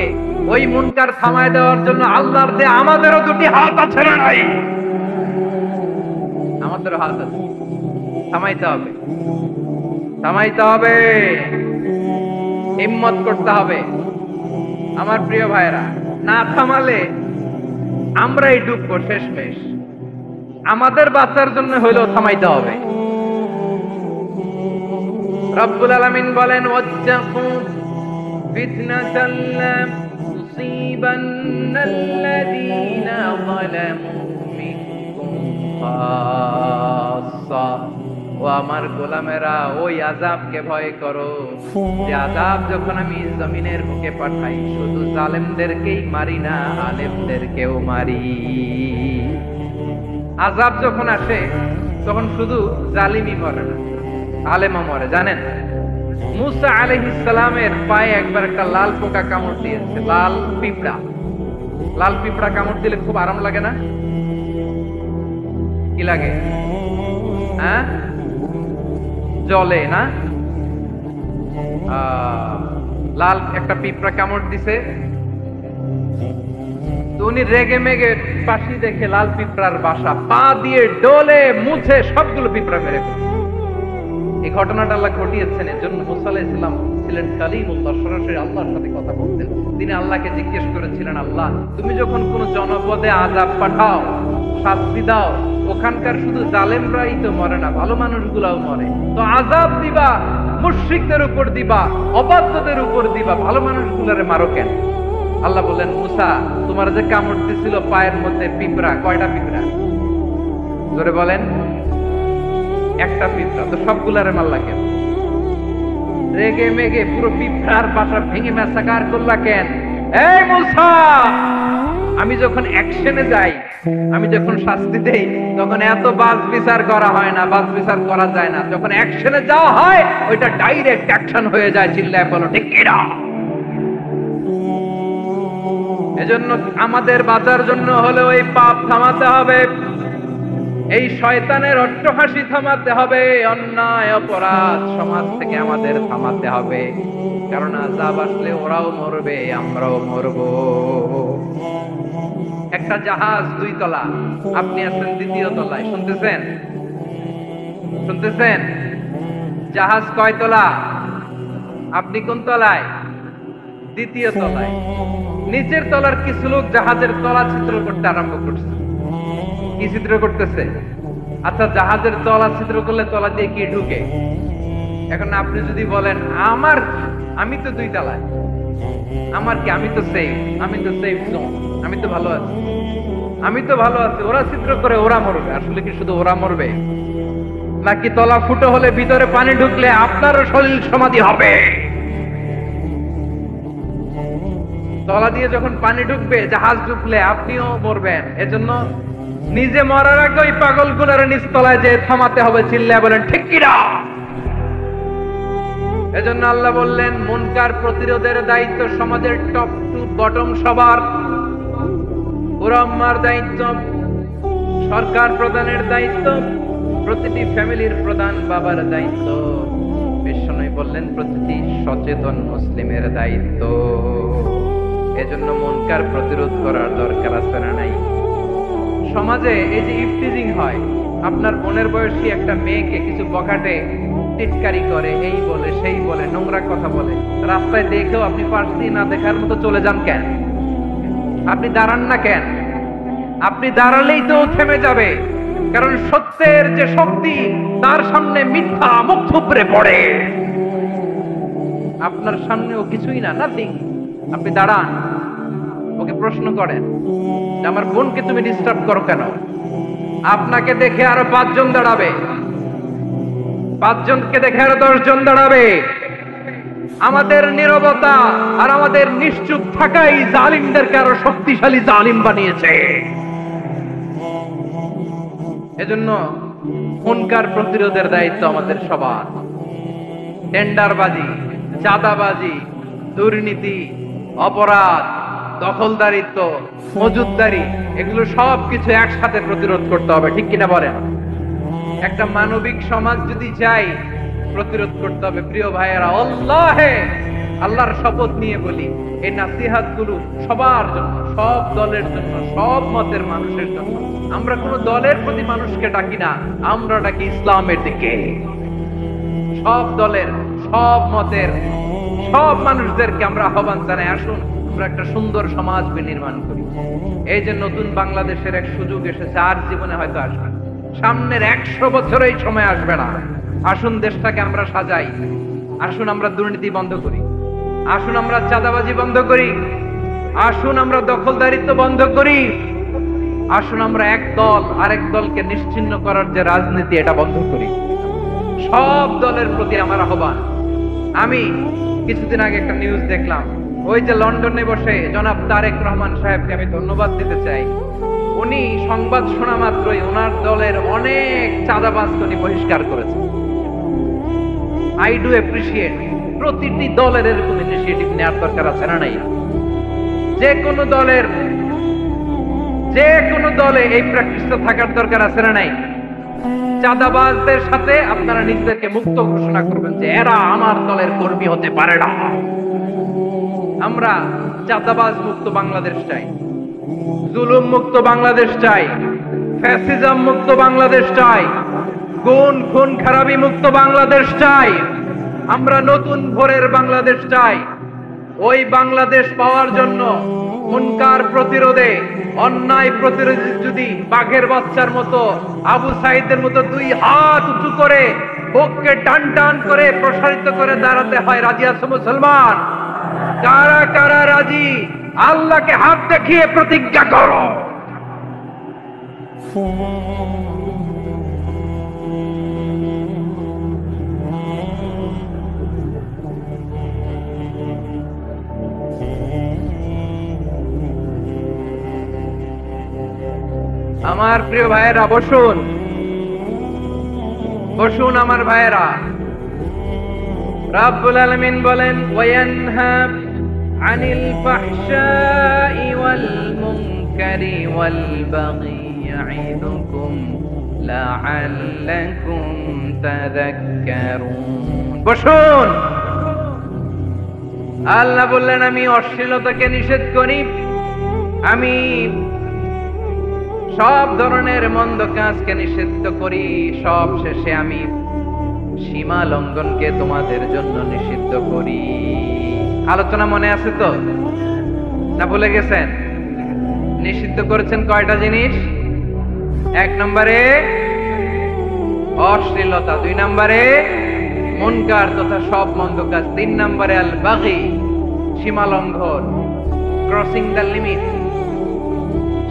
ওই মুনকার থামায় দেওয়ার জন্য আল্লাহর যে আমাদেরও দুটি হাত আছে না নাই? আমাদেরও হাত আছে, থামাইতে হবে, থামাইতে হবে, হিম্মত করতে হবে। আমার প্রিয় ভাইয়েরা, না থামালে আমরাই ডুববো শেষমেশ। আমাদের বাঁচার জন্য হইলেও থামাইতে হবে। রব্বুল আলামিন বলেন ওয়াত্তাকু ফিতনাতাল লা তুসিবান্নাল্লাযীনা যালামু মিনকুম খাসসা। ও আমার গোলামেরা, ওই আযাবকে ভয় করো যে আযাব যখন আমি জমিনের বুকে পাঠাই শুধু জালেমদেরকেই মারি না, আলেমদেরকেও মারি। আযাব যখন আসে তখন শুধু জালিমই মরে না, আলেমও মরে। জানেন মুসা আলাইহিস সালামের পায়ে একবার একটা লাল পোকা কামড় দিয়েছে, লাল পিঁপড়া। লাল পিঁপড়া কামড় দিলে খুব আরাম লাগে না? কি লাগে? হ্যাঁ, জলে না? লাল একটা পিঁপড়া কামড় দিছে, তো উনি রেগে মেগে পাশি দেখে লাল পিঁপড়ার বাসা পা দিয়ে ডলে মুছে সবগুলো পিঁপড়া মেরে ফেলছে। এই ঘটনাটা আল্লাহ ঘটিয়েছেন, এর জন্য মুসা আলাইহিস সালাম ছিলেন কালিমুল্লাহ, সরাসরি আল্লাহর সাথে কথা বলতেন। তিনি আল্লাহকে জিজ্ঞেস করেছিলেন, আল্লাহ তুমি যখন কোন জনপদে আযাব পাঠাও, শাস্তি দাও, ওখানকার শুধু জালেমরাই তো মরে না, ভালো মানুষগুলাও মরে, তো আযাব দিবা মুশরিকদের উপর দিবা, অবাধ্যদের উপর দিবা, ভালো মানুষগুলারে মারো কেন? আল্লাহ বললেন মুসা, তোমার যে কামড় দিছিল পায়ের মধ্যে পিঁপড়া, কয়টা পিঁপড়া? জোরে বলেন। একটা পিঁপড়া, তো সবগুলারে মারলা কেন? রেগে মেগে পুরো পিঁপড়ার বাসা ভেঙে ম্যাসাকার করলা কেন? এই মুসা, আমি যখন অ্যাকশনে যাই, আমি যখন শাস্তি দেই, তখন এত বাস বিচার করা হয় না, বাস বিচার করা যায় না। যখন অ্যাকশনে যাওয়া হয় ওইটা ডাইরেক্ট অ্যাকশন হয়ে যায়। চিল্লায় বলো ঠিক কিনা? এজন্য আমাদের বাঁচার জন্য হলে ওই পাপ থামাতে হবে, এই শয়তানের অট্টহাসি থামাতে হবে, অন্যায় অপরাধ সমাজ থেকে আমাদের থামাতে হবে। কারণ আযাব আসলে ওরাও মরবে, আমরাও মরব। একটা জাহাজ 2 তলা, আপনি আছেন 2য় তলায়। শুনতেছেন? শুনতেছেন? জাহাজ কয় তলা? আপনি কোন তলায়? 2য় তলায়। নিচের তলার কিছু লোক জাহাজের তলা চিত্র করতে আরম্ভ করছে। কি চিত্র করতেছে? আচ্ছা, জাহাজের তলা চিত্র করলে তলা দিয়ে কি ঢুকে? এখন আপনি যদি বলেন আমি তো 2 তলায়, আমার কি, আমি তো সেফ, আমি তো সেফ জোন, আমি তো ভালো আছি, আমি তো ভালো আছি, ওরা চিত্র করে ওরা মরবে। আসলে কি শুধু ওরা মরবে, নাকি তলা ফুটো হলে ভিতরে পানি ঢুকলে আপনারও শরীর সমাধি হবে? তলা দিয়ে যখন পানি ঢুকবে, জাহাজ ঢুকলে আপনিও মরবেন। এজন্য নিজে মরার আগে ওই পাগলগুলোর নিচতলায় যে থামাতে হবে। চিল্লায় বলেন ঠিক কিনা? এজন্য আল্লাহ বললেন মুনকার প্রতিরোধের দায়িত্ব সমাজের টপ টু বটম সবার। পুরো উম্মার দায়িত্ব, সরকার প্রধানের দায়িত্ব, প্রতিটি ফ্যামিলির প্রধান বাবার দায়িত্ব। বিশ্বনবী বললেন প্রতিটি সচেতন মুসলিমের দায়িত্ব। এজন্য মুনকার প্রতিরোধ করার দরকার আছে না নাই? সমাজে এই যে ইফতিজিং হয়, আপনার বোনের বয়সী একটা মেয়েকে কিছু বখাটে টিটকারি করে, এই বলে সেই বলে, নোংরা কথা বলে, রাস্তায় দেখেও আপনি পারছি না দেখার মতো চলে যান কেন? আপনি দাঁড়ান না কেন? আপনি দাঁড়ালেই তো থেমে যাবে, কারণ সত্যের যে শক্তি তার সামনে মিথ্যা মুখ থুবড়ে পড়ে। আপনার সামনে ও কিছুই না, নাথিং। আপনি দাঁড়ান, ওকে প্রশ্ন করেন যে আমার বোনকে তুমি ডিস্টার্ব করো কেন? আপনাকে দেখে আরো 5 জন দাঁড়াবে, 5 জনকে দেখে আরো 10 জন দাঁড়াবে। আমাদের নীরবতা আর আমাদের নিশ্চুপ থাকাই জালিমদেরকে আরো শক্তিশালী জালিম বানিয়েছে। এজন্য মুনকার প্রতিরোধের দায়িত্ব আমাদের সবার। টেন্ডারবাজি, চাঁদাবাজি, দুর্নীতি, অপরাধ, দখলদারিত্ব, মজুদদারি, এগুলো সবকিছু একসাথে প্রতিরোধ করতে হবে, ঠিক কিনা বলেন? একটা মানবিক সমাজ যদি চাই, প্রতিরোধ করতে হবে। প্রিয় ভাইয়েরা, আল্লাহর শপথ নিয়ে বলি, এই নাসিহাত গুলো সবার জন্য, সব দলের জন্য, সব মতের মানুষের জন্য। আমরা কোন দলের প্রতি মানুষকে ডাকি না, আমরা ডাকি ইসলামের দিকে। সব দলের, সব মতের, সব মানুষদেরকে আমরা আহ্বান জানাই, আসুন আমরা একটা সুন্দর সমাজ বিনির্মাণ করি। এই যে নতুন বাংলাদেশের এক সুযোগ এসেছে, আর জীবনে হয়তো আসবে না, সামনের 100 বছর এই সময় আসবে না। আসুন দেশটাকে আমরা সাজাই, আসুন আমরা দুর্নীতি বন্ধ করি, আসুন আমরা চাঁদাবাজি বন্ধ করি, আসুন আমরা দখলদারিত্ব বন্ধ করি, আসুন আমরা এক দল আরেক দলকে নিশ্চিহ্ন করার যে রাজনীতি, এটা বন্ধ করি। সব দলের প্রতি আমার আহ্বান। আমি কিছুদিন আগে একটা নিউজ দেখলাম, ওই যে লন্ডনে বসে জনাব তারেক রহমান সাহেবকে আমি ধন্যবাদ দিতে চাই। উনি সংবাদ শোনা মাত্রই ওনার দলের অনেক চাঁদাবাজকে উনি বহিষ্কার করেছেন। I do appreciate. প্রতিটি দলের এরকম ইনিশিয়েটিভ নেওয়ার দরকার আছে না নাই? যে কোনো দলে এই প্র্যাকটিসটা থাকার দরকার আছে না নাই? চাঁদাবাজদের সাথে আপনারা নিজেদেরকে মুক্ত ঘোষণা করবেন যে এরা আমার দলের কর্মী হতে পারে না। আমরা চাঁদাবাজ মুক্ত বাংলাদেশ চাই, জুলুম মুক্ত বাংলাদেশ চাই, ফ্যাসিজম মুক্ত বাংলাদেশ চাই, গুণ খুন খারাপি মুক্ত বাংলাদেশ চাই। আমরা নতুন ভোরের বাংলাদেশ চাই। ওই বাংলাদেশ পাওয়ার জন্য মুনকার প্রতিরোধে, অন্যায় প্রতিরোধে যদি বাঘের বাচ্চার মতো, আবু সাইদের মতো 2 হাত উঁচু করে, বুককে টান টান করে প্রসারিত করে দাঁড়াতে হয়, রাজি আছো মুসলমান? কারা কারা রাজি? আল্লাহকে হাত দেখিয়ে প্রতিজ্ঞা করো। আমার প্রিয় ভাইয়েরা, বসুন বসুন আমার ভাইয়েরা। রাব্বুল আলামিন বলেন, ওয়ায়ানহা আনিল ফাহশাই ওয়াল মুনকারি ওয়াল বাগি ইয়াইদুকুম লাআল্লাকুম তাযাক্কারুন। বসুন। আল্লাহ বললেন, আমি অশ্লীলতাকে নিষেধ করি, আমি সব ধরনের মন্দ কাজকে নিষিদ্ধ করি, সব শেষে আমি সীমা লঙ্ঘনকে তোমাদের জন্য নিষিদ্ধ করি। আলোচনা মনে আছে তো? না ভুলে গেছেন? নিষিদ্ধ করেছেন কয়টা জিনিস? 1 নম্বরে অশ্লীলতা, 2 নম্বরে মুনকার তথা সব মন্দ কাজ, 3 নম্বরে আল বাগি, সীমা লঙ্ঘন, ক্রসিং দ্য লিমিট।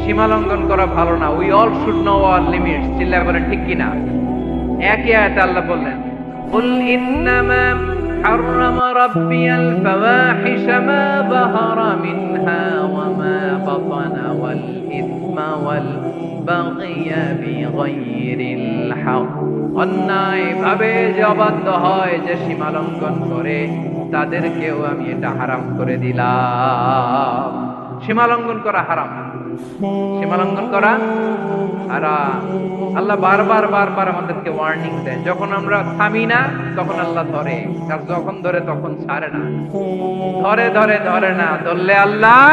সীমা লঙ্ঘন করা ভালো না। We all should know our limits. চিল্লায় বলেন ঠিক কিনা? একই আয়াতে আল্লাহ বললেন, কুল ইন্নামা হাররামা রাব্বিয়াল ফাওয়াহিশা মা যাহারা মিনহা ওয়া মা বাতানা ওয়াল ইসমা ওয়াল বাগিয়া বিগাইরিল হক। অন্যায় ভাবে যে অবাধ্য হয়, যে সীমা লঙ্ঘন করে, তাদেরকেও আমি এটা হারাম করে দিলাম। সীমা লঙ্ঘন করা হারাম, সীমা লঙ্ঘন করা হারাম। আল্লাহ বারবার বারবার আমাদেরকে ওয়ার্নিং দেয়। যখন আমরা থামি না তখন আল্লাহ ধরে, আর যখন ধরে তখন ছাড়ে না। ধরে ধরে ধরে না, ধরলে আল্লাহ।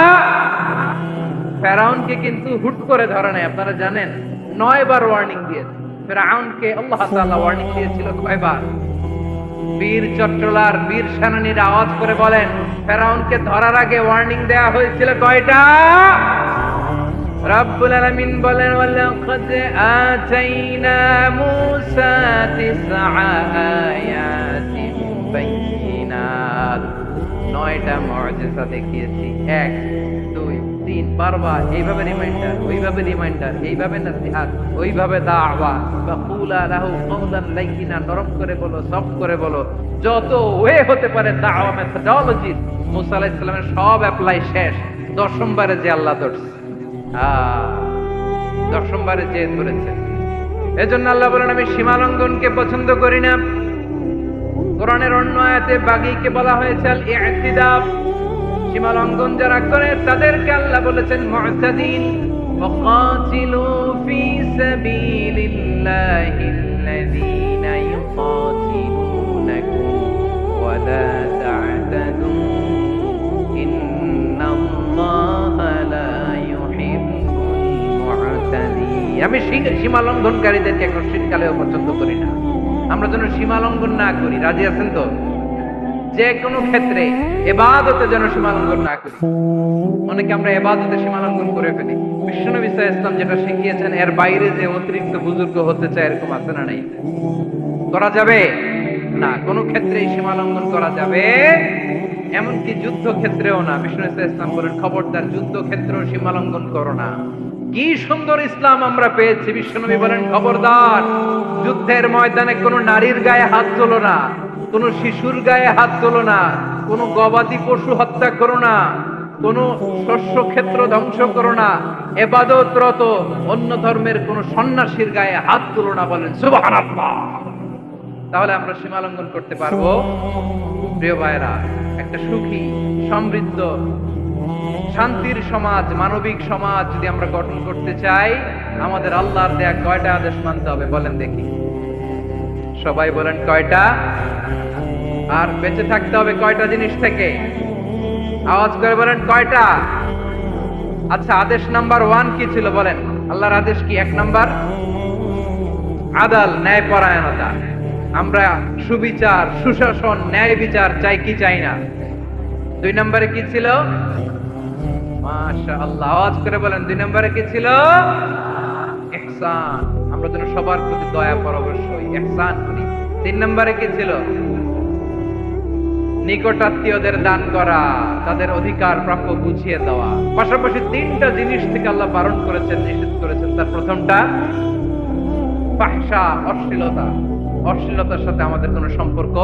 ফেরাউনকে কিন্তু হুট করে ধরে নাই, আপনারা জানেন 9 বার ওয়ার্নিং দিয়েছে। ফেরাউনকে আল্লাহ তাআলা ওয়ার্নিং দিয়েছিল কয়বার? বীর চট্টলার বীর সেনানীরা আওয়াজ করে বলেন, ফেরাউনকে ধরার আগে ওয়ার্নিং দেয়া হয়েছিল কয়টা? রব্বুল আলামিন বলেন, ওয়ালাকাদ আতাইনা মূসা 9 আয়াতিন বাইয়িনাত, 9টা মুজিজা দেখিয়েছি। 1 2 3 বারবার এইভাবে রিমাইন্ডার, ওইভাবে রিমাইন্ডার, এইভাবে নসিহত, ওইভাবে দাওয়া। ফাকুলা লাহু কওলান লাইয়িনা, নরম করে বলো, সফট করে বলো, যত ওয়ে হতে পারে দাওয়া মেথডোলজি। মুসা আলাইহিস সালামের সব অ্যাপ্লাই শেষ। 10ম বারে যে আল্লাহ ধরছে, 10ম বারে যে ধরেছে। এজন্য আল্লাহ বলেন, আমি সীমা লঙ্ঘনকে পছন্দ করি না। কোরআনের অন্য আয়াতে বাগীকে বলা হয়েছে আল ইতিদা, সীমা লঙ্ঘন যারা করে তাদেরকে আল্লাহ বলেছেন মুতাদিন। ওয়াকাতিলু ফি সাবিলিল্লাহিল্লাযীনা ইউকাতিলুনাকুম ওয়া লা তা'তাদু ইন্নাল্লাহা লা ইউহিব্বুল মু'তাদিন। আমি সীমা লঙ্ঘনকারীদেরকে এখন শীতকালেও পছন্দ করি না। আমরা যেন সীমা লঙ্ঘন না করি, রাজি আছেন তো? যে কোনো ক্ষেত্রে ইবাদতে যেন সীমা লঙ্ঘন না করি। অনেকে আমরা ইবাদতে সীমা লঙ্ঘন করে ফেলি। বিশ্বনবী সাল্লাল্লাহু আলাইহি ওয়াসাল্লাম যেটা শিখিয়েছেন এর বাইরে যে অতিরিক্ত বুজুর্গ হতে চায়, এরকম আছে না নাই? করা যাবে না, কোনো ক্ষেত্রেই সীমা লঙ্ঘন করা যাবে, এমনকি যুদ্ধ ক্ষেত্রেও না। বিশ্বনবী সাল্লাল্লাহু আলাইহি ওয়াসাল্লাম বলেন, খবরদার যুদ্ধ ক্ষেত্রেও সীমা লঙ্ঘন করো না। কি সুন্দর ইসলাম আমরা পেয়েছি। বিশ্বনবী বলেন, খবরদার যুদ্ধের ময়দানে কোনো নারীর গায়ে হাত তোলো না, কোনো শিশুর গায়ে হাত তোলো না, কোনো গবাদি পশু হত্যা করো না, কোনো শস্য ক্ষেত্র ধ্বংস করো না, ইবাদতরত অন্য ধর্মের কোনো সন্ন্যাসীর গায়ে হাত তোলো না। বলেন সুবহানাল্লাহ। তাহলে আমরা সীমা লঙ্ঘন করতে পারবো। প্রিয় ভাইরা, একটা সুখী, সমৃদ্ধ, শান্তির সমাজ, মানবিক সমাজ যদি আমরা গঠন করতে চাই, আমাদের আল্লাহর দেয়া কয়টা আদেশ মানতে হবে বলেন দেখি? সবাই বলেন কয়টা? আর বেঁচে থাকতে হবে কয়টা জিনিস থেকে? আওয়াজ করে বলেন কয়টা? আচ্ছা, আদেশ নাম্বার 1 কি ছিল বলেন? আল্লাহর আদেশ কি? 1 নাম্বার আদাল, ন্যায়পরায়ণতা। আমরা সুবিচার, সুশাসন, ন্যায় বিচার চাই কি চাই না? 2 নম্বরে কি ছিল? মাশাআল্লাহ, আওয়াজ করে বলেন 2 নম্বরে কি ছিল? ইহসান। আমরা যেন সবার প্রতি দয়া পরবশ হই, ইহসান করি। 3 নম্বরে কি ছিল? নিকটাত্মীয়দের দান করা, তাদের অধিকার প্রাপ্য বুঝিয়ে দেওয়া। পাশাপাশি 3টা জিনিস থেকে আল্লাহ বারণ করেছেন, নিষেধ করেছেন। তার প্রথমটা ফাহশা, অশ্লীলতা। অশ্লীলতার সাথে আমাদের কোনো সম্পর্ক।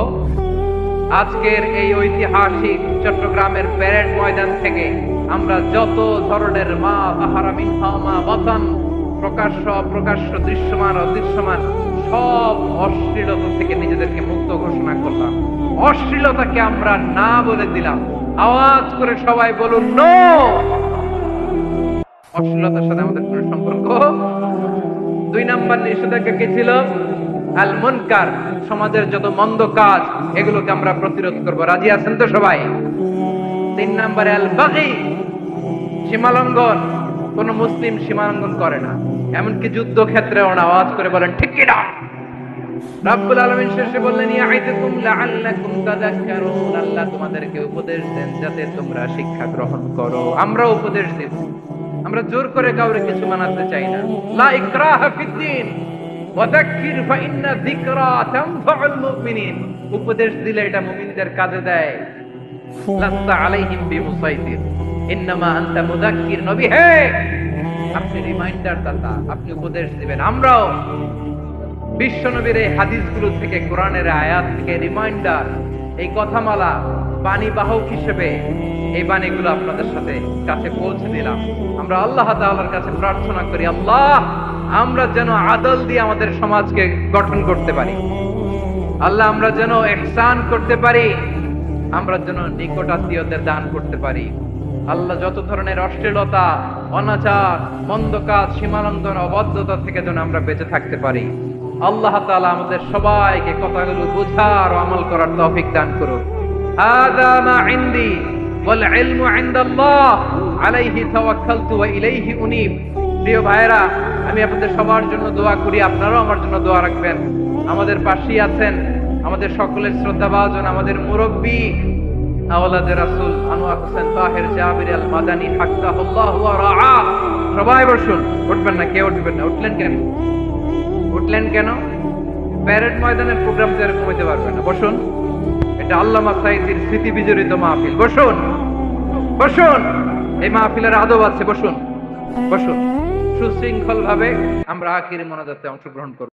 আজকের এই ঐতিহাসিক চট্টগ্রামের প্যারেড ময়দান থেকে আমরা যত ধরনের মা তাহারা মিনহা মা বাতান, প্রকাশ্য অপ্রকাশ্য, দৃশ্যমান অদৃশ্যমান, সব অশ্লীলতা থেকে নিজেদেরকে মুক্ত ঘোষণা করলাম। অশ্লীলতাকে আমরা না বলে দিলাম। আওয়াজ করে সবাই বলুন নো। অশ্লীলতার সাথে আমাদের কোনো সম্পর্ক। 2 নম্বর নিষেধাজ্ঞা কি ছিল? আল মুনকার, সমাজের যত মন্দ কাজ এগুলোকে আমরা প্রতিরোধ করব। রাজি আছেন তো সবাই? 3 নম্বরে আল বাগী, সীমালঙ্ঘন। কোন মুসলিম সীমালঙ্ঘন করে না, এমনকি যুদ্ধ ক্ষেত্রেও না। আওয়াজ করে বলেন ঠিক কি না? রব্বুল আলামিন শেষে বললেন, ইয়াইদুকুম লাআল্লাকুম তাযাক্কারুন। আল্লাহ তোমাদেরকে উপদেশ দেন যাতে তোমরা শিক্ষা গ্রহণ করো। আমরা উপদেশ দেব, আমরা জোর করে কাউরে কিছু মানাতে চাই না। লা ইকরাহা ফিদ্দীন ওয়াযাক্কির ফাইন্না যিকরা তানফাউল মুমিনিন। উপদেশ দিলে এটা মুমিনদের কাজে দেয়। লাস্তা আলাইহিম বিমুসাইতির ইন্নামা আনতা মুযাক্কির। নবী হে, আপনি রিমাইন্ডার দাতা, আপনি উপদেশ দিবেন। আমরাও বিশ্বনবীর এই হাদিসগুলো থেকে, কোরআনের আয়াত থেকে রিমাইন্ডার, এই কথামালা বাণী বাহক হিসেবে এই বাণীগুলো আপনাদের সাথে কাছে পৌঁছে দিলাম। আমরা আল্লাহ তাআলার কাছে প্রার্থনা করি, আল্লাহ আমরা যেন আদল দিয়ে আমাদের সমাজকে গঠন করতে পারি। আল্লাহ আমরা যেন ইহসান করতে পারি, আমরা যেন নিকটাত্মীয়দের দান করতে পারি। আল্লাহ যত ধরনের অশ্লীলতা, অনাচার, মন্দ কাজ, সীমালঙ্ঘন, অবাধ্যতা থেকে যেন আমরা বেঁচে থাকতে পারি। আল্লাহ তাআলা আমাদের সবাইকে কথাগুলো বুঝার ও আমল করার তৌফিক দান করুন। হাযা মা ইনদি ওয়াল ইলমু ইনদাল্লাহ আলাইহি তাওয়াক্কালতু ওয়া ইলাইহি উনীব। প্রিয় ভাইরা, আমি আপনাদের সবার জন্য দোয়া করি, আপনারাও আমার জন্য দোয়া রাখবেন। আমাদের পাশেই আছেন আমাদের সকলের শ্রদ্ধাভাজন আমাদের মুরব্বী আওলাদে রাসূল আনোয়ার হোসেন তাহের জাবির আল মাদানী হাফিজাহুল্লাহ ওয়া রাআ। সবাই বসুন, উঠবেন না, কেউ উঠবেন না। উঠলেন কেন? উঠলেন কেন? প্যারেড ময়দানের প্রোগ্রাম তো এরকম হইতে পারবে না। বসুন, এটা আল্লামা সাঈদীর স্মৃতি বিজড়িত মাহফিল। বসুন বসুন, এই মাহফিলের আদব আছে। বসুন বসুন, সুশৃঙ্খল ভাবে আমরা আখিরি মোনাজাতে অংশগ্রহণ করব।